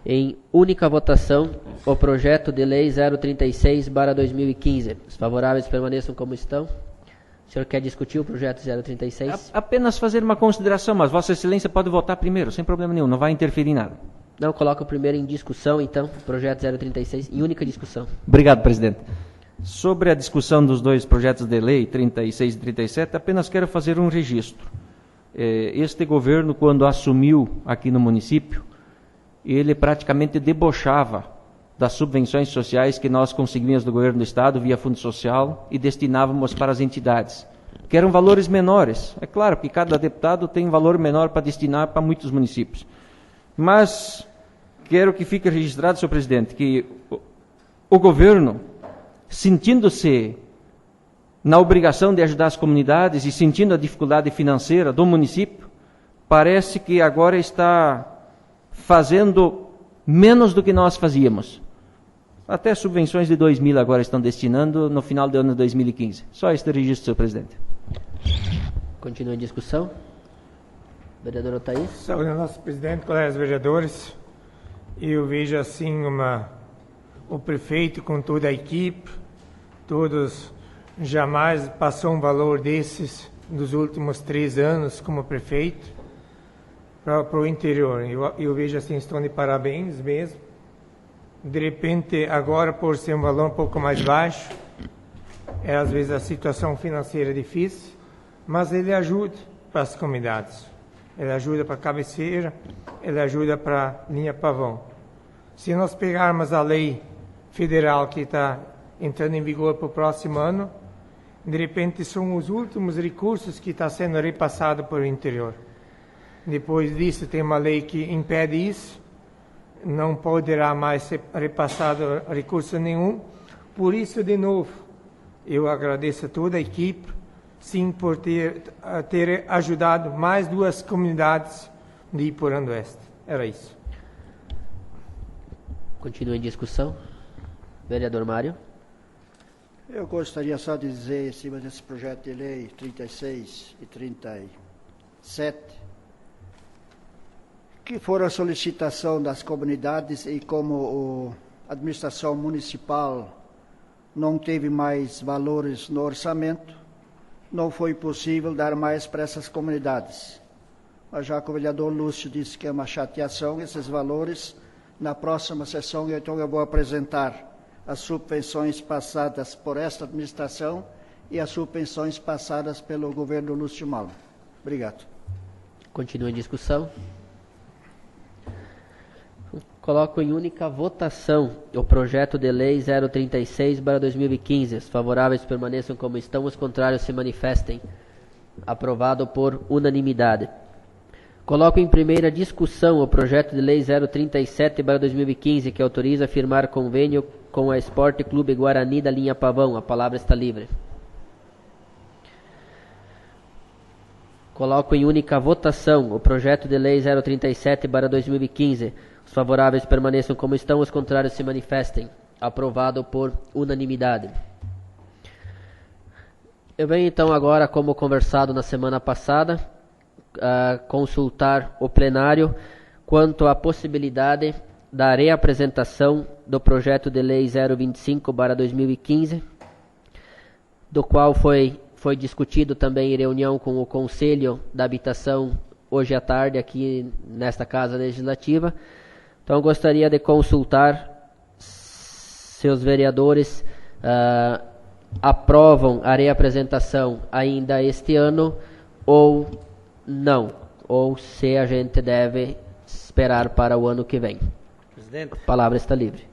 em única votação o projeto de lei 036/2015. Os favoráveis permaneçam como estão. O senhor quer discutir o projeto 036? Apenas fazer uma consideração, mas Vossa Excelência pode votar primeiro, sem problema nenhum, não vai interferir em nada. Não, coloca o primeiro em discussão, então, o projeto 036, em única discussão. Obrigado, presidente. Sobre a discussão dos dois projetos de lei, 36 e 37, apenas quero fazer um registro. Este governo, quando assumiu aqui no município, ele praticamente debochava das subvenções sociais que nós conseguíamos do governo do Estado via Fundo Social e destinávamos para as entidades, que eram valores menores. É claro que cada deputado tem um valor menor para destinar para muitos municípios. Mas quero que fique registrado, senhor presidente, que o governo, sentindo-se na obrigação de ajudar as comunidades e sentindo a dificuldade financeira do município, parece que agora está fazendo menos do que nós fazíamos. Até subvenções de 2.000 agora estão destinando no final do ano de 2015. Só este registro, senhor presidente. Continua em discussão. Vereador Otair. Saúde ao nosso presidente, colegas vereadores. Eu vejo assim o prefeito com toda a equipe, todos jamais passou um valor desses nos últimos 3 anos como prefeito para o interior. Eu vejo assim, estão de parabéns mesmo. De repente, agora, por ser um valor um pouco mais baixo, às vezes a situação financeira é difícil, mas ele ajuda para as comunidades. Ele ajuda para a cabeceira, ele ajuda para a linha Pavão. Se nós pegarmos a lei federal que está entrando em vigor para o próximo ano, de repente são os últimos recursos que está sendo repassado para o interior. Depois disso tem uma lei que impede isso, não poderá mais ser repassado recurso nenhum. Por isso, de novo, eu agradeço a toda a equipe, sim, por ter ajudado mais 2 comunidades de Iporã do Oeste. Era isso. Continua em discussão. Vereador Mário. Eu gostaria só de dizer, em cima desse projeto de lei 36 e 37, que foram a solicitação das comunidades e como a administração municipal não teve mais valores no orçamento, não foi possível dar mais para essas comunidades. Mas já que o vereador Lúcio disse que é uma chateação, esses valores, na próxima sessão, então eu vou apresentar as subvenções passadas por esta administração e as subvenções passadas pelo governo Lúcio Malman. Obrigado. Continua em discussão. Coloco em única votação o projeto de lei 036/2015. Os favoráveis permaneçam como estão, os contrários se manifestem. Aprovado por unanimidade. Coloco em primeira discussão o projeto de lei 037/2015, que autoriza a firmar convênio com a Esporte Clube Guarani da linha Pavão. A palavra está livre. Coloco em única votação o projeto de lei 037/2015. Os favoráveis permaneçam como estão, os contrários se manifestem. Aprovado por unanimidade. Eu venho então agora, como conversado na semana passada, consultar o plenário quanto à possibilidade da reapresentação do projeto de lei 025/2015, do qual foi discutido também em reunião com o Conselho da Habitação hoje à tarde aqui nesta Casa Legislativa. Então gostaria de consultar se os vereadores aprovam a reapresentação ainda este ano ou não, ou se a gente deve esperar para o ano que vem. Presidente. A palavra está livre.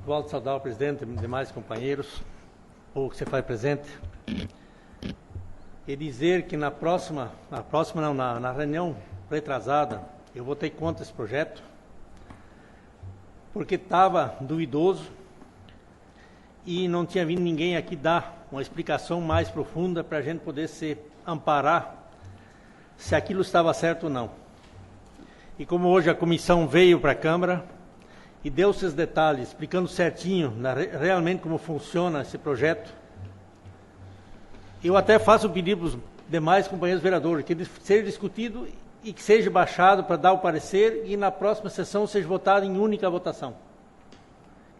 Volto a saudar o presidente e demais companheiros, o que se faz presente, e dizer que na reunião retrasada, eu votei contra esse projeto, porque estava duvidoso e não tinha vindo ninguém aqui dar uma explicação mais profunda para a gente poder se amparar se aquilo estava certo ou não. E como hoje a comissão veio para a Câmara e deu esses detalhes, explicando certinho realmente como funciona esse projeto, eu até faço um pedido para os demais companheiros vereadores, que seja discutido e que seja baixado para dar o parecer e na próxima sessão seja votado em única votação.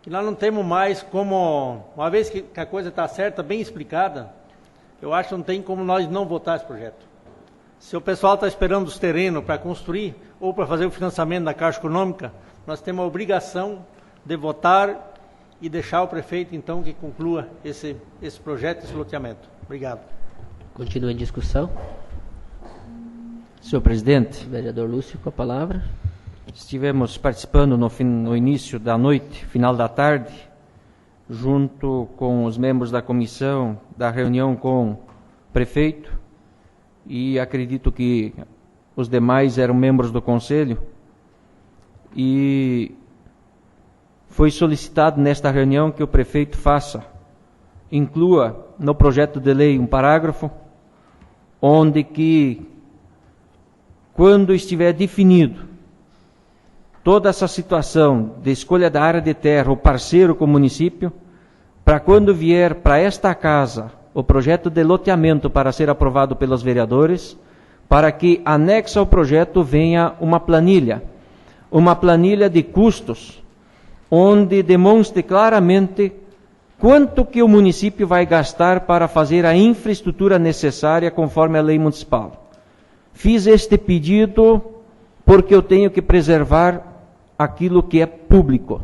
Que nós não temos mais como, uma vez que a coisa está certa, bem explicada, eu acho que não tem como nós não votar esse projeto. Se o pessoal está esperando os terrenos para construir ou para fazer o financiamento da Caixa Econômica, nós temos a obrigação de votar e deixar o prefeito, então, que conclua esse projeto, esse loteamento. Obrigado. Continua em discussão. Senhor presidente. Vereador Lúcio, com a palavra. Estivemos participando no início da noite, final da tarde, junto com os membros da comissão, da reunião com o prefeito, e acredito que os demais eram membros do conselho, e foi solicitado nesta reunião que o prefeito inclua no projeto de lei um parágrafo, onde que, quando estiver definido toda essa situação de escolha da área de terra, o parceiro com o município, para quando vier para esta casa o projeto de loteamento para ser aprovado pelos vereadores, para que anexo ao projeto venha uma planilha de custos, onde demonstre claramente quanto que o município vai gastar para fazer a infraestrutura necessária conforme a lei municipal. Fiz este pedido porque eu tenho que preservar aquilo que é público.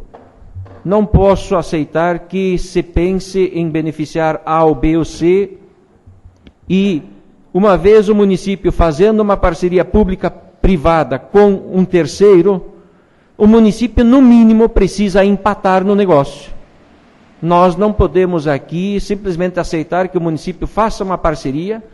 Não posso aceitar que se pense em beneficiar A ou B ou C e, uma vez o município fazendo uma parceria pública-privada com um terceiro, o município, no mínimo, precisa empatar no negócio. Nós não podemos aqui simplesmente aceitar que o município faça uma parceria,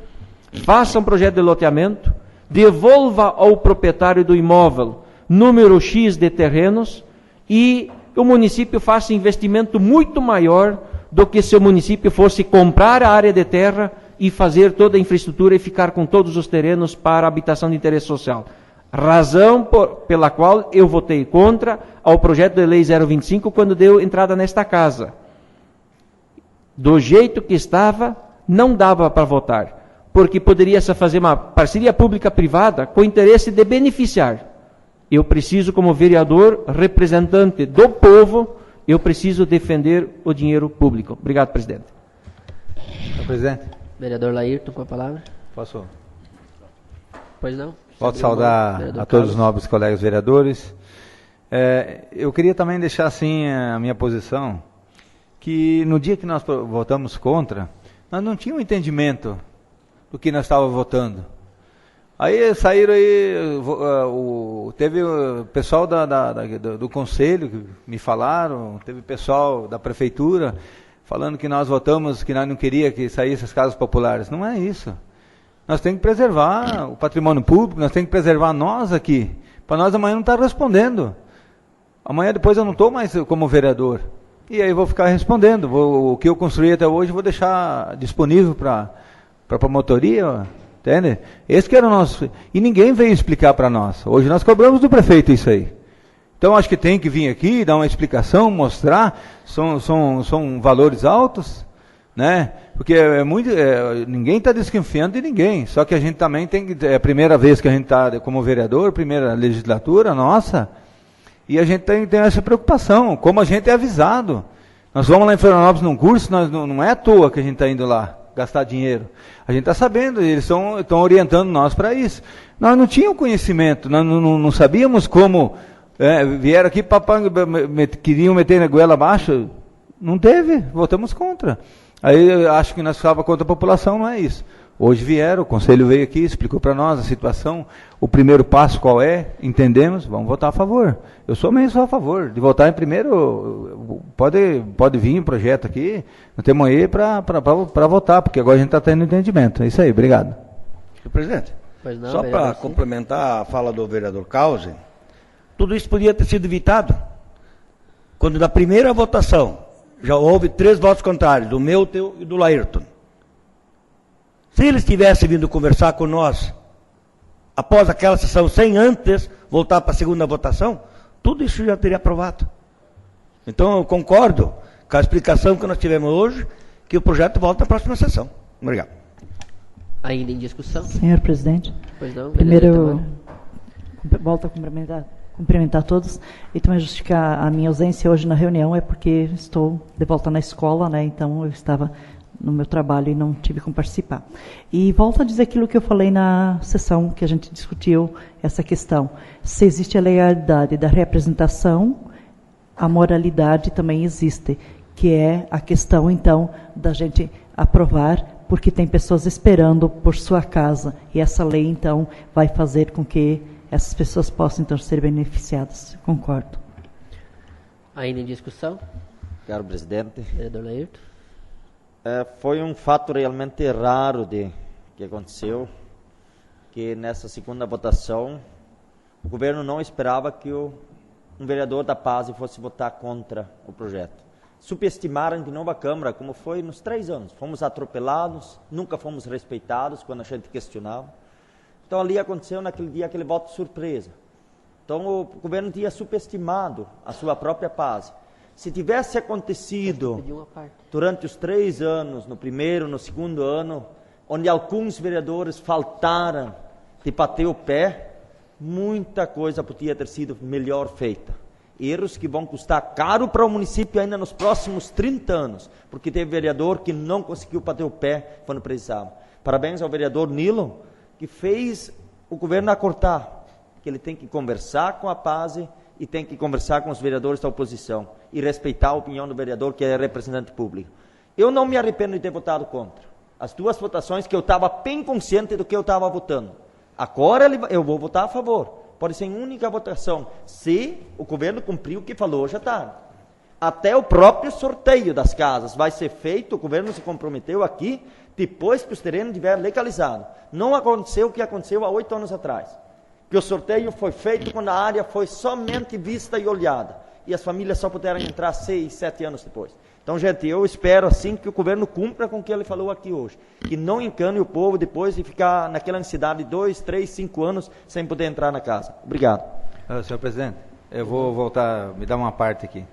faça um projeto de loteamento, devolva ao proprietário do imóvel número X de terrenos e o município faça investimento muito maior do que se o município fosse comprar a área de terra e fazer toda a infraestrutura e ficar com todos os terrenos para habitação de interesse social. Razão pela qual eu votei contra ao projeto de lei 025 quando deu entrada nesta casa. Do jeito que estava, não dava para votar, porque poderia-se fazer uma parceria pública-privada com o interesse de beneficiar. Eu preciso, como vereador, representante do povo, eu preciso defender o dinheiro público. Obrigado, presidente. Senhor presidente. Vereador Laírton, com a palavra. Posso? Pois não. Posso saudar a todos os nobres colegas vereadores. Eu queria também deixar assim a minha posição, que no dia que nós votamos contra, nós não tínhamos entendimento do que nós estávamos votando. Aí saíram aí, teve o pessoal do conselho que me falaram, teve o pessoal da prefeitura falando que nós votamos, que nós não queríamos que saíssem as casas populares. Não é isso. Nós temos que preservar o patrimônio público, nós temos que preservar nós aqui, para nós amanhã não estar respondendo. Amanhã depois eu não estou mais como vereador. E aí eu vou ficar respondendo. O que eu construí até hoje eu vou deixar disponível para a promotoria, entende? Esse que era o nosso... E ninguém veio explicar para nós. Hoje nós cobramos do prefeito isso aí. Então acho que tem que vir aqui, dar uma explicação, mostrar, são valores altos, né? Porque ninguém está desconfiando de ninguém, só que a gente também tem que, é a primeira vez que a gente está como vereador, primeira legislatura nossa, e a gente tem essa preocupação, como a gente é avisado. Nós vamos lá em Florianópolis num curso, não é à toa que a gente está indo lá gastar dinheiro. A gente está sabendo, eles estão orientando nós para isso. Nós não tínhamos conhecimento, nós não sabíamos como... vieram aqui, queriam meter na goela abaixo, não teve, votamos contra. Aí acho que nós ficava contra a população, não é isso. Hoje vieram, o conselho veio aqui, explicou para nós a situação, o primeiro passo qual é, entendemos, vamos votar a favor. Eu sou a favor de votar em primeiro, pode vir um projeto aqui, nós temos aí para votar, porque agora a gente está tendo entendimento. É isso aí, obrigado. Senhor presidente, Pois não, só vereador, para sim. complementar a fala do vereador Causi, tudo isso podia ter sido evitado. Quando na primeira votação já houve 3 votos contrários, do meu, teu e do Laírton. Se eles tivessem vindo conversar com nós, após aquela sessão, sem antes voltar para a segunda votação, tudo isso já teria aprovado. Então eu concordo com a explicação que nós tivemos hoje, que o projeto volta à próxima sessão. Obrigado. Ainda em discussão? Senhor presidente, Pois não, primeiro vereador eu volto a cumprimentar todos e também justificar a minha ausência hoje na reunião, é porque estou de volta na escola, né? Então eu estava no meu trabalho e não tive como participar. E volto a dizer aquilo que eu falei na sessão que a gente discutiu, essa questão. Se existe a legalidade da representação, a moralidade também existe, que é a questão, então, da gente aprovar, porque tem pessoas esperando por sua casa. E essa lei, então, vai fazer com que essas pessoas possam, então, ser beneficiadas. Concordo. Ainda em discussão? Caro presidente, Vereador Laírton. foi um fato realmente raro que aconteceu, que nessa segunda votação o governo não esperava que um vereador da Paz fosse votar contra o projeto. Subestimaram de novo a Câmara, como foi nos 3 anos. Fomos atropelados, nunca fomos respeitados quando a gente questionava. Então ali aconteceu naquele dia aquele voto surpresa. Então o governo tinha subestimado a sua própria Paz. Se tivesse acontecido durante os 3 anos, no primeiro, no segundo ano, onde alguns vereadores faltaram de bater o pé, muita coisa podia ter sido melhor feita. Erros que vão custar caro para o município ainda nos próximos 30 anos, porque teve vereador que não conseguiu bater o pé quando precisava. Parabéns ao vereador Nilo, que fez o governo acordar, que ele tem que conversar com a Paz e tem que conversar com os vereadores da oposição e respeitar a opinião do vereador, que é representante público. Eu não me arrependo de ter votado contra. As 2 votações que eu estava bem consciente do que eu estava votando. Agora eu vou votar a favor. Pode ser em única votação, se o governo cumprir o que falou já está. Até o próprio sorteio das casas vai ser feito, o governo se comprometeu aqui, depois que os terrenos estiverem legalizados. Não aconteceu o que aconteceu há 8 anos atrás, que o sorteio foi feito quando a área foi somente vista e olhada, e as famílias só puderam entrar 6, 7 anos depois. Então, gente, eu espero assim que o governo cumpra com o que ele falou aqui hoje, que não encane o povo depois de ficar naquela ansiedade de 2, 3, 5 anos sem poder entrar na casa. Obrigado. Senhor presidente, eu vou voltar, me dar uma parte aqui.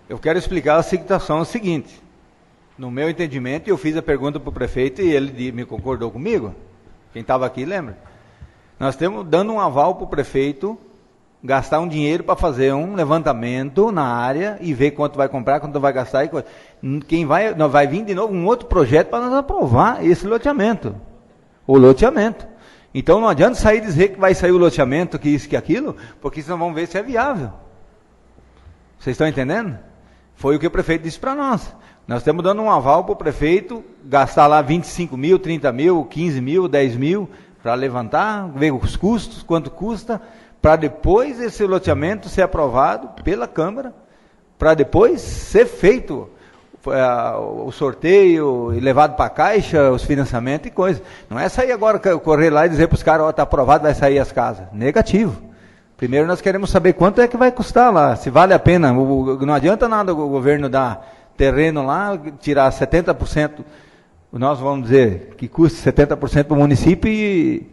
Eu quero explicar a situação seguinte. No meu entendimento, eu fiz a pergunta para o prefeito e ele me concordou comigo. Quem estava aqui lembra? Nós estamos dando um aval para o prefeito gastar um dinheiro para fazer um levantamento na área e ver quanto vai comprar, quanto vai gastar. Nós vai vir de novo um outro projeto para nós aprovar esse loteamento. O loteamento. Então não adianta sair dizer que vai sair o loteamento, que isso, que aquilo, porque senão vamos ver se é viável. Vocês estão entendendo? Foi o que o prefeito disse para nós. Nós estamos dando um aval para o prefeito gastar lá 25 mil, 30 mil, 15 mil, 10 mil, para levantar, ver os custos, quanto custa, para depois esse loteamento ser aprovado pela Câmara, para depois ser feito o sorteio e levado para a Caixa, os financiamentos e coisa. Não é sair agora, correr lá e dizer para os caras, está aprovado, vai sair as casas. Negativo. Primeiro nós queremos saber quanto é que vai custar lá, se vale a pena. Não adianta nada o governo dar terreno lá, tirar 70%, nós vamos dizer que custa 70% para o município e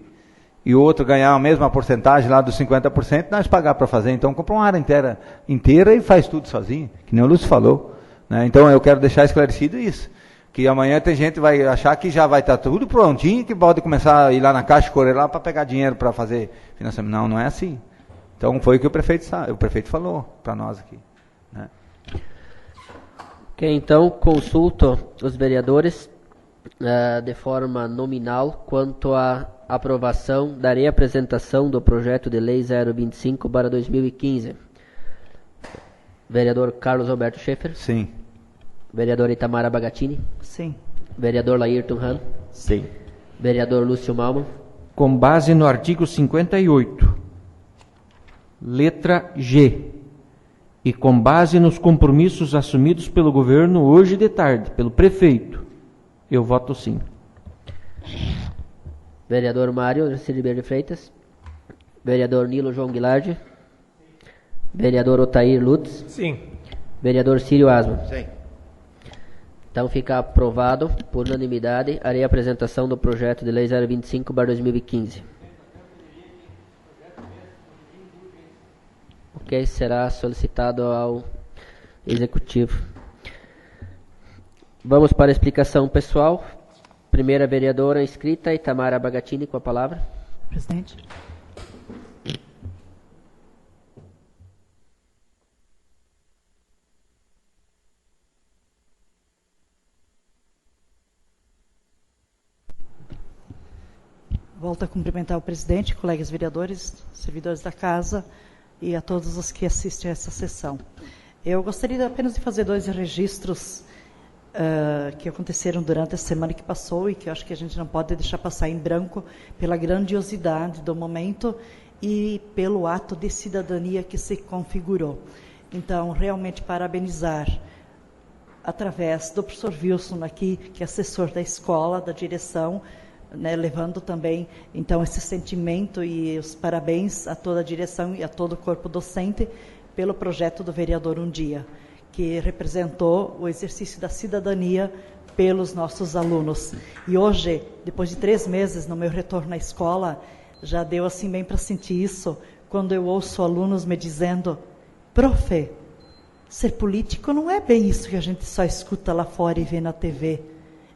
o outro ganhar a mesma porcentagem lá dos 50%, nós pagar para fazer. Então compra uma área inteira e faz tudo sozinho, que nem o Lúcio falou. Né? Então eu quero deixar esclarecido isso, que amanhã tem gente que vai achar que já vai estar tudo prontinho, que pode começar a ir lá na Caixa, correr lá para pegar dinheiro para fazer financiamento. Não, não é assim. Então foi o que o prefeito falou para nós aqui. Né? Ok, então consulto os vereadores de forma nominal quanto à aprovação da reapresentação do projeto de lei 025/2015. Vereador Carlos Alberto Schaeffer? Sim. Vereador Itamara Bagatini? Sim. Vereador Laírton Hahn? Sim. Vereador Lúcio Malman? Com base no artigo 58, letra G, e com base nos compromissos assumidos pelo governo hoje de tarde, pelo prefeito, eu voto sim. Vereador Mário Ciriber de Freitas? Vereador Nilo João Guilardi? Vereador Otair Lutz? Sim. Vereador Círio Asman? Sim. Então fica aprovado por unanimidade a reapresentação do projeto de lei 025/2015. Ok, será solicitado ao Executivo. Vamos para a explicação pessoal. Primeira vereadora inscrita, Itamara Bagatini, com a palavra. Presidente. Volto a cumprimentar o presidente, colegas vereadores, servidores da casa e a todos os que assistem a essa sessão. Eu gostaria apenas de fazer 2 registros que aconteceram durante a semana que passou e que eu acho que a gente não pode deixar passar em branco pela grandiosidade do momento e pelo ato de cidadania que se configurou. Então, realmente parabenizar, através do professor Wilson aqui, que é assessor da escola, da direção, né, levando também, então, esse sentimento e os parabéns a toda a direção e a todo o corpo docente pelo projeto do vereador Um Dia, que representou o exercício da cidadania pelos nossos alunos. E hoje, depois de 3 meses no meu retorno à escola, já deu assim bem para sentir isso, quando eu ouço alunos me dizendo: profe, ser político não é bem isso que a gente só escuta lá fora e vê na TV.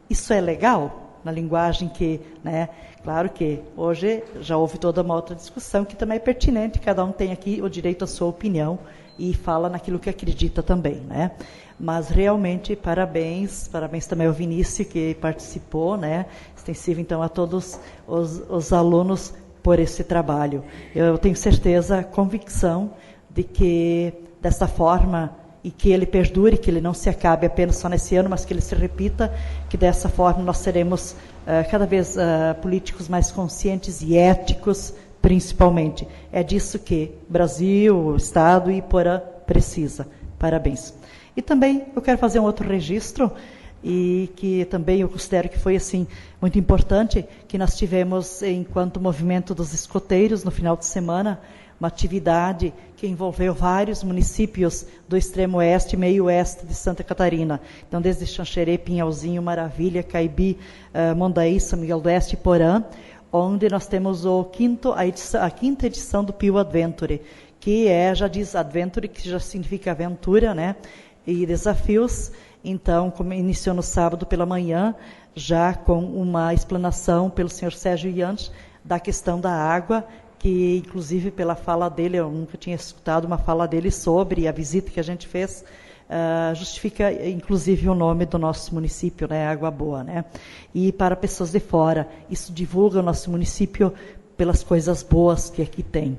Isso é legal? Na linguagem que, né, claro que hoje já houve toda uma outra discussão que também é pertinente, cada um tem aqui o direito à sua opinião e fala naquilo que acredita também, né? Mas realmente parabéns também ao Vinícius que participou, né? Extensivo então a todos os alunos por esse trabalho. Eu tenho certeza, convicção de que dessa forma e que ele perdure, que ele não se acabe apenas só nesse ano, mas que ele se repita, que dessa forma nós seremos cada vez políticos mais conscientes e éticos, principalmente. É disso que Brasil, o Estado e Iporã precisa. Parabéns. E também eu quero fazer um outro registro, e que também eu considero que foi assim muito importante, que nós tivemos, enquanto movimento dos escoteiros, no final de semana, uma atividade que envolveu vários municípios do extremo oeste e meio oeste de Santa Catarina. Então, desde Xanxerê, Pinhalzinho, Maravilha, Caibi, Mondaí, São Miguel do Oeste e Porã, onde nós temos a quinta edição do Pio Adventure, que já diz Adventure, que já significa aventura, né? E desafios. Então, como iniciou no sábado pela manhã, já com uma explanação pelo senhor Sérgio Iantes da questão da água, que inclusive pela fala dele, eu nunca tinha escutado uma fala dele sobre a visita que a gente fez, justifica inclusive o nome do nosso município, né, Água Boa, né? E para pessoas de fora, isso divulga o nosso município pelas coisas boas que aqui tem.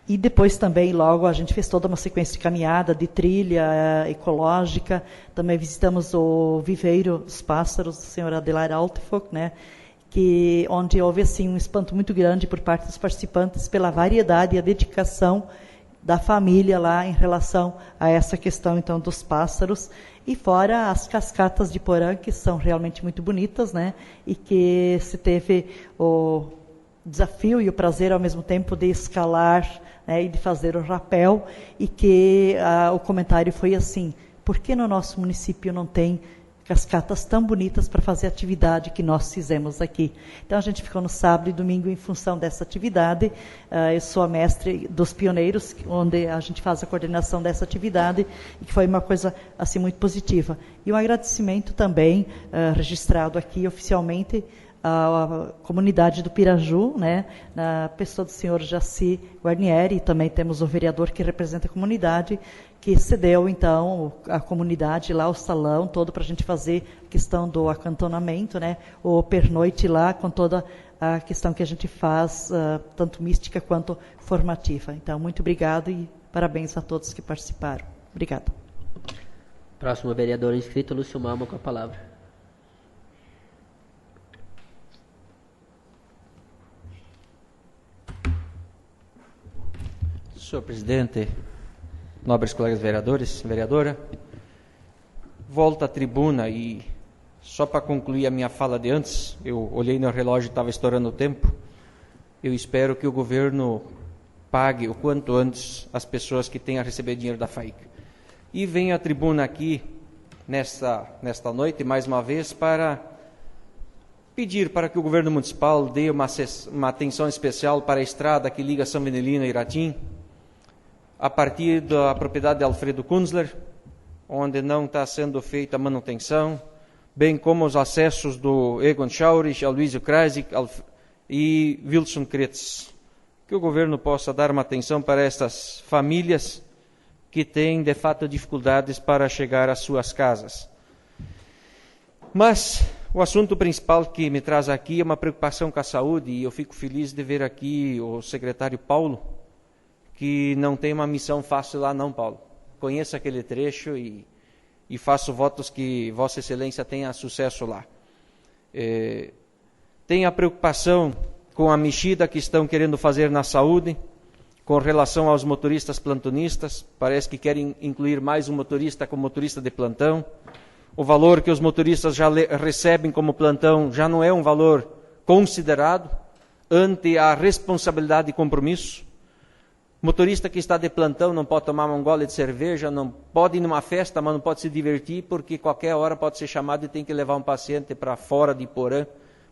E depois também, logo, a gente fez toda uma sequência de caminhada, de trilha ecológica, também visitamos o Viveiro dos Pássaros, do senhor Adelar Altefok, né? Onde houve assim, um espanto muito grande por parte dos participantes pela variedade e a dedicação da família lá em relação a essa questão, então, dos pássaros. E fora as cascatas de Porã, que são realmente muito bonitas, né? E que se teve o desafio e o prazer, ao mesmo tempo, de escalar, né, e de fazer o rapel, e que o comentário foi assim: por que no nosso município não tem cascatas tão bonitas para fazer a atividade que nós fizemos aqui? Então, a gente ficou no sábado e domingo em função dessa atividade. Eu sou a mestre dos pioneiros, onde a gente faz a coordenação dessa atividade, e que foi uma coisa assim muito positiva. E um agradecimento também, registrado aqui oficialmente, à comunidade do Piraju, né, na pessoa do senhor Jaci Guarnieri, e também temos o vereador que representa a comunidade, que cedeu, então, a comunidade lá, o salão todo, para a gente fazer a questão do acantonamento, né, o pernoite lá, com toda a questão que a gente faz, tanto mística quanto formativa. Então, muito obrigado e parabéns a todos que participaram. Obrigada. Próximo vereador inscrito, Lúcio Malman, com a palavra. Senhor presidente, nobres colegas vereadores, vereadora, volto à tribuna e só para concluir a minha fala de antes, eu olhei no relógio e estava estourando o tempo. Eu espero que o governo pague o quanto antes as pessoas que têm a receber dinheiro da FAIC. E venho à tribuna aqui nesta noite, mais uma vez, para pedir para que o governo municipal dê uma atenção especial para a estrada que liga São Benelino a Iratim, a partir da propriedade de Alfredo Kunzler, onde não está sendo feita a manutenção, bem como os acessos do Egon Schaurich, Aloysio Kreisig e Wilson Kretz. Que o governo possa dar uma atenção para estas famílias que têm, de fato, dificuldades para chegar às suas casas. Mas o assunto principal que me traz aqui é uma preocupação com a saúde, e eu fico feliz de ver aqui o secretário Paulo, que não tem uma missão fácil lá não, Paulo. Conheço aquele trecho e faço votos que Vossa Excelência tenha sucesso lá. Tem a preocupação com a mexida que estão querendo fazer na saúde, com relação aos motoristas plantonistas. Parece que querem incluir mais um motorista como motorista de plantão. O valor que os motoristas já recebem como plantão já não é um valor considerado ante a responsabilidade e compromisso. Motorista que está de plantão não pode tomar um gole de cerveja, não pode ir numa festa, mas não pode se divertir, porque qualquer hora pode ser chamado e tem que levar um paciente para fora de Porã,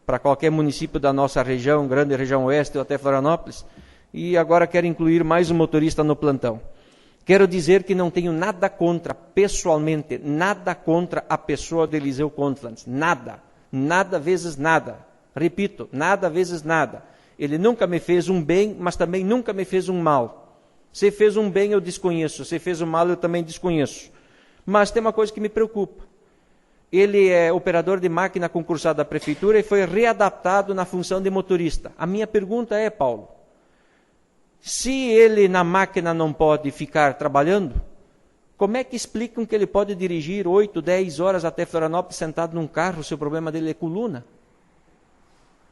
para qualquer município da nossa região, grande região oeste ou até Florianópolis, e agora quer incluir mais um motorista no plantão. Quero dizer que não tenho nada contra, pessoalmente, nada contra a pessoa de Eliseu Contlans, nada, nada vezes nada, repito, nada vezes nada. Ele nunca me fez um bem, mas também nunca me fez um mal. Se fez um bem, eu desconheço. Se fez um mal, eu também desconheço. Mas tem uma coisa que me preocupa. Ele é operador de máquina concursado da prefeitura e foi readaptado na função de motorista. A minha pergunta é, Paulo, se ele na máquina não pode ficar trabalhando, como é que explicam que ele pode dirigir 8, 10 horas até Florianópolis sentado num carro, se o problema dele é coluna?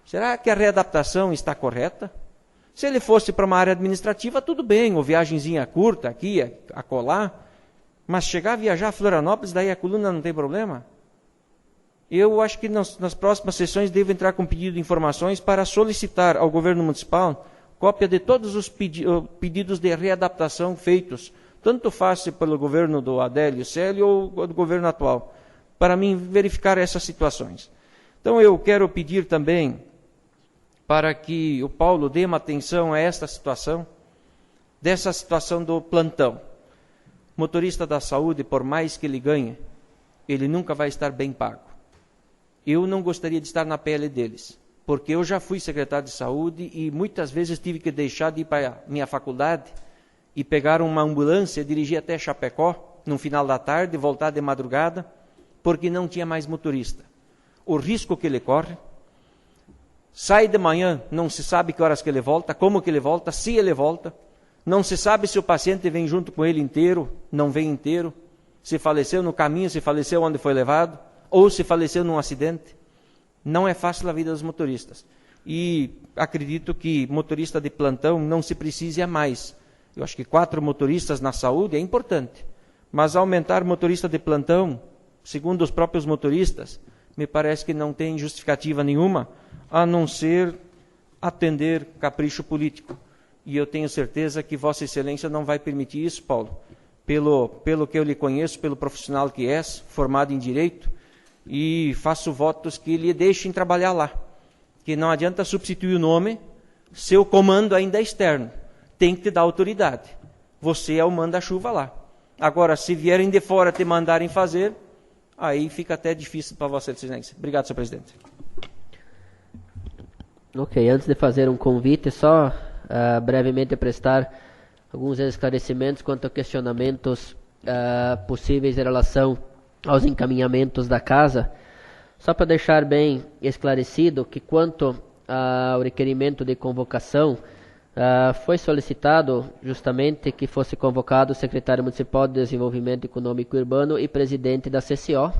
Será que a readaptação está correta? Se ele fosse para uma área administrativa, tudo bem, ou viagenzinha curta aqui, acolá, mas chegar a viajar a Florianópolis, daí a coluna não tem problema? Eu acho que nas próximas sessões devo entrar com pedido de informações para solicitar ao governo municipal cópia de todos os pedidos de readaptação feitos, tanto faz pelo governo do Adélio Célio ou do governo atual, para mim verificar essas situações. Então eu quero pedir também para que o Paulo dê uma atenção a esta situação, dessa situação do plantão. Motorista da saúde, por mais que ele ganhe, ele nunca vai estar bem pago. Eu não gostaria de estar na pele deles, porque eu já fui secretário de saúde e muitas vezes tive que deixar de ir para a minha faculdade e pegar uma ambulância, dirigir até Chapecó, no final da tarde, voltar de madrugada, porque não tinha mais motorista. O risco que ele corre, sai de manhã, não se sabe que horas que ele volta, como que ele volta, se ele volta, não se sabe se o paciente vem junto com ele inteiro, não vem inteiro, se faleceu no caminho, se faleceu onde foi levado, ou se faleceu num acidente. Não é fácil a vida dos motoristas. E acredito que motorista de plantão não se precise a mais, Eu acho que 4 motoristas na saúde é importante, mas aumentar motorista de plantão, segundo os próprios motoristas, me parece que não tem justificativa nenhuma, a não ser atender capricho político. E eu tenho certeza que Vossa Excelência não vai permitir isso, Paulo, pelo que eu lhe conheço, pelo profissional que és, formado em Direito, e faço votos que lhe deixem trabalhar lá. Que não adianta substituir o nome, seu comando ainda é externo. Tem que te dar autoridade. Você é o manda-chuva lá. Agora, se vierem de fora te mandarem fazer, aí fica até difícil para Vossa Excelência. Obrigado, senhor presidente. Ok, antes de fazer um convite, só brevemente prestar alguns esclarecimentos quanto a questionamentos possíveis em relação aos encaminhamentos da casa. Só para deixar bem esclarecido que quanto ao requerimento de convocação, foi solicitado justamente que fosse convocado o secretário municipal de Desenvolvimento Econômico Urbano e presidente da CCO,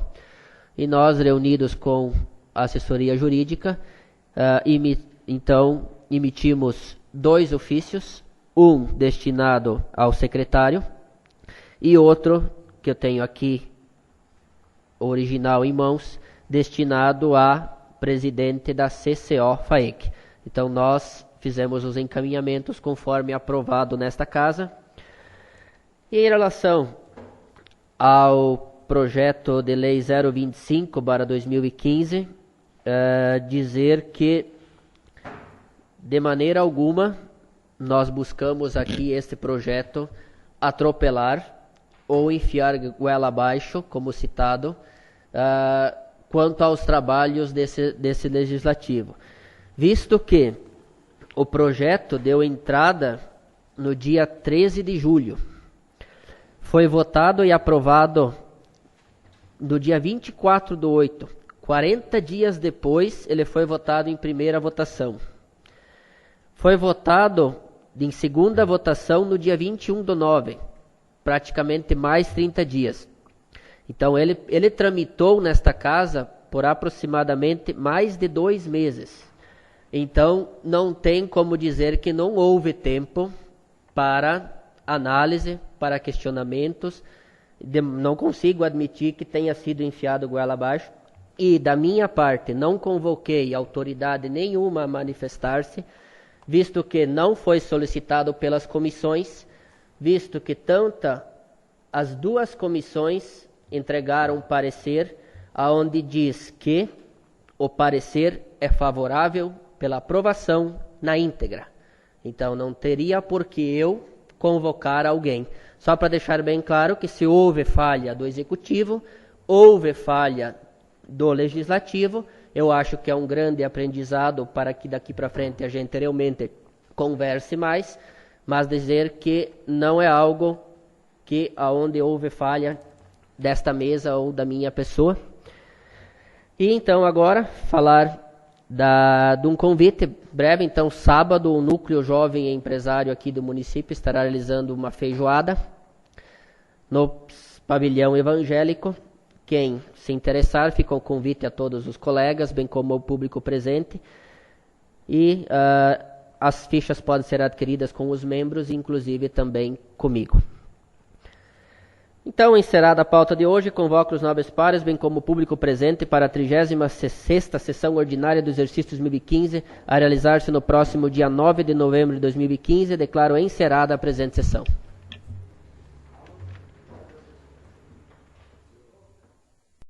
e nós, reunidos com a assessoria jurídica, então emitimos 2 ofícios, um destinado ao secretário e outro, que eu tenho aqui original em mãos, destinado a presidente da CCO FAEC. Então nós fizemos os encaminhamentos conforme aprovado nesta casa. E em relação ao projeto de lei 025/2015, dizer que de maneira alguma nós buscamos aqui este projeto atropelar ou enfiar goela abaixo, como citado, quanto aos trabalhos desse legislativo. Visto que o projeto deu entrada no dia 13 de julho, foi votado e aprovado no dia 24/8, 40 dias depois ele foi votado em primeira votação. Foi votado em segunda votação no dia 21/9, praticamente mais 30 dias. Então ele tramitou nesta casa por aproximadamente mais de 2 meses. Então não tem como dizer que não houve tempo para análise, para questionamentos. Não consigo admitir que tenha sido enfiado goela abaixo. E da minha parte não convoquei autoridade nenhuma a manifestar-se, visto que não foi solicitado pelas comissões, visto que as 2 comissões entregaram um parecer aonde diz que o parecer é favorável pela aprovação na íntegra. Então não teria por que eu convocar alguém. Só para deixar bem claro que se houve falha do Executivo, houve falha do Legislativo, eu acho que é um grande aprendizado para que daqui para frente a gente realmente converse mais, mas dizer que não é algo que aonde houve falha desta mesa ou da minha pessoa. E então agora falar de um convite breve. Então sábado o Núcleo Jovem Empresário aqui do município estará realizando uma feijoada no pavilhão evangélico. Quem se interessar, fica o convite a todos os colegas, bem como ao público presente. E as fichas podem ser adquiridas com os membros, inclusive também comigo. Então, encerrada a pauta de hoje, convoco os nobres pares, bem como o público presente, para a 36ª sessão ordinária do exercício 2015, a realizar-se no próximo dia 9 de novembro de 2015. Declaro encerrada a presente sessão.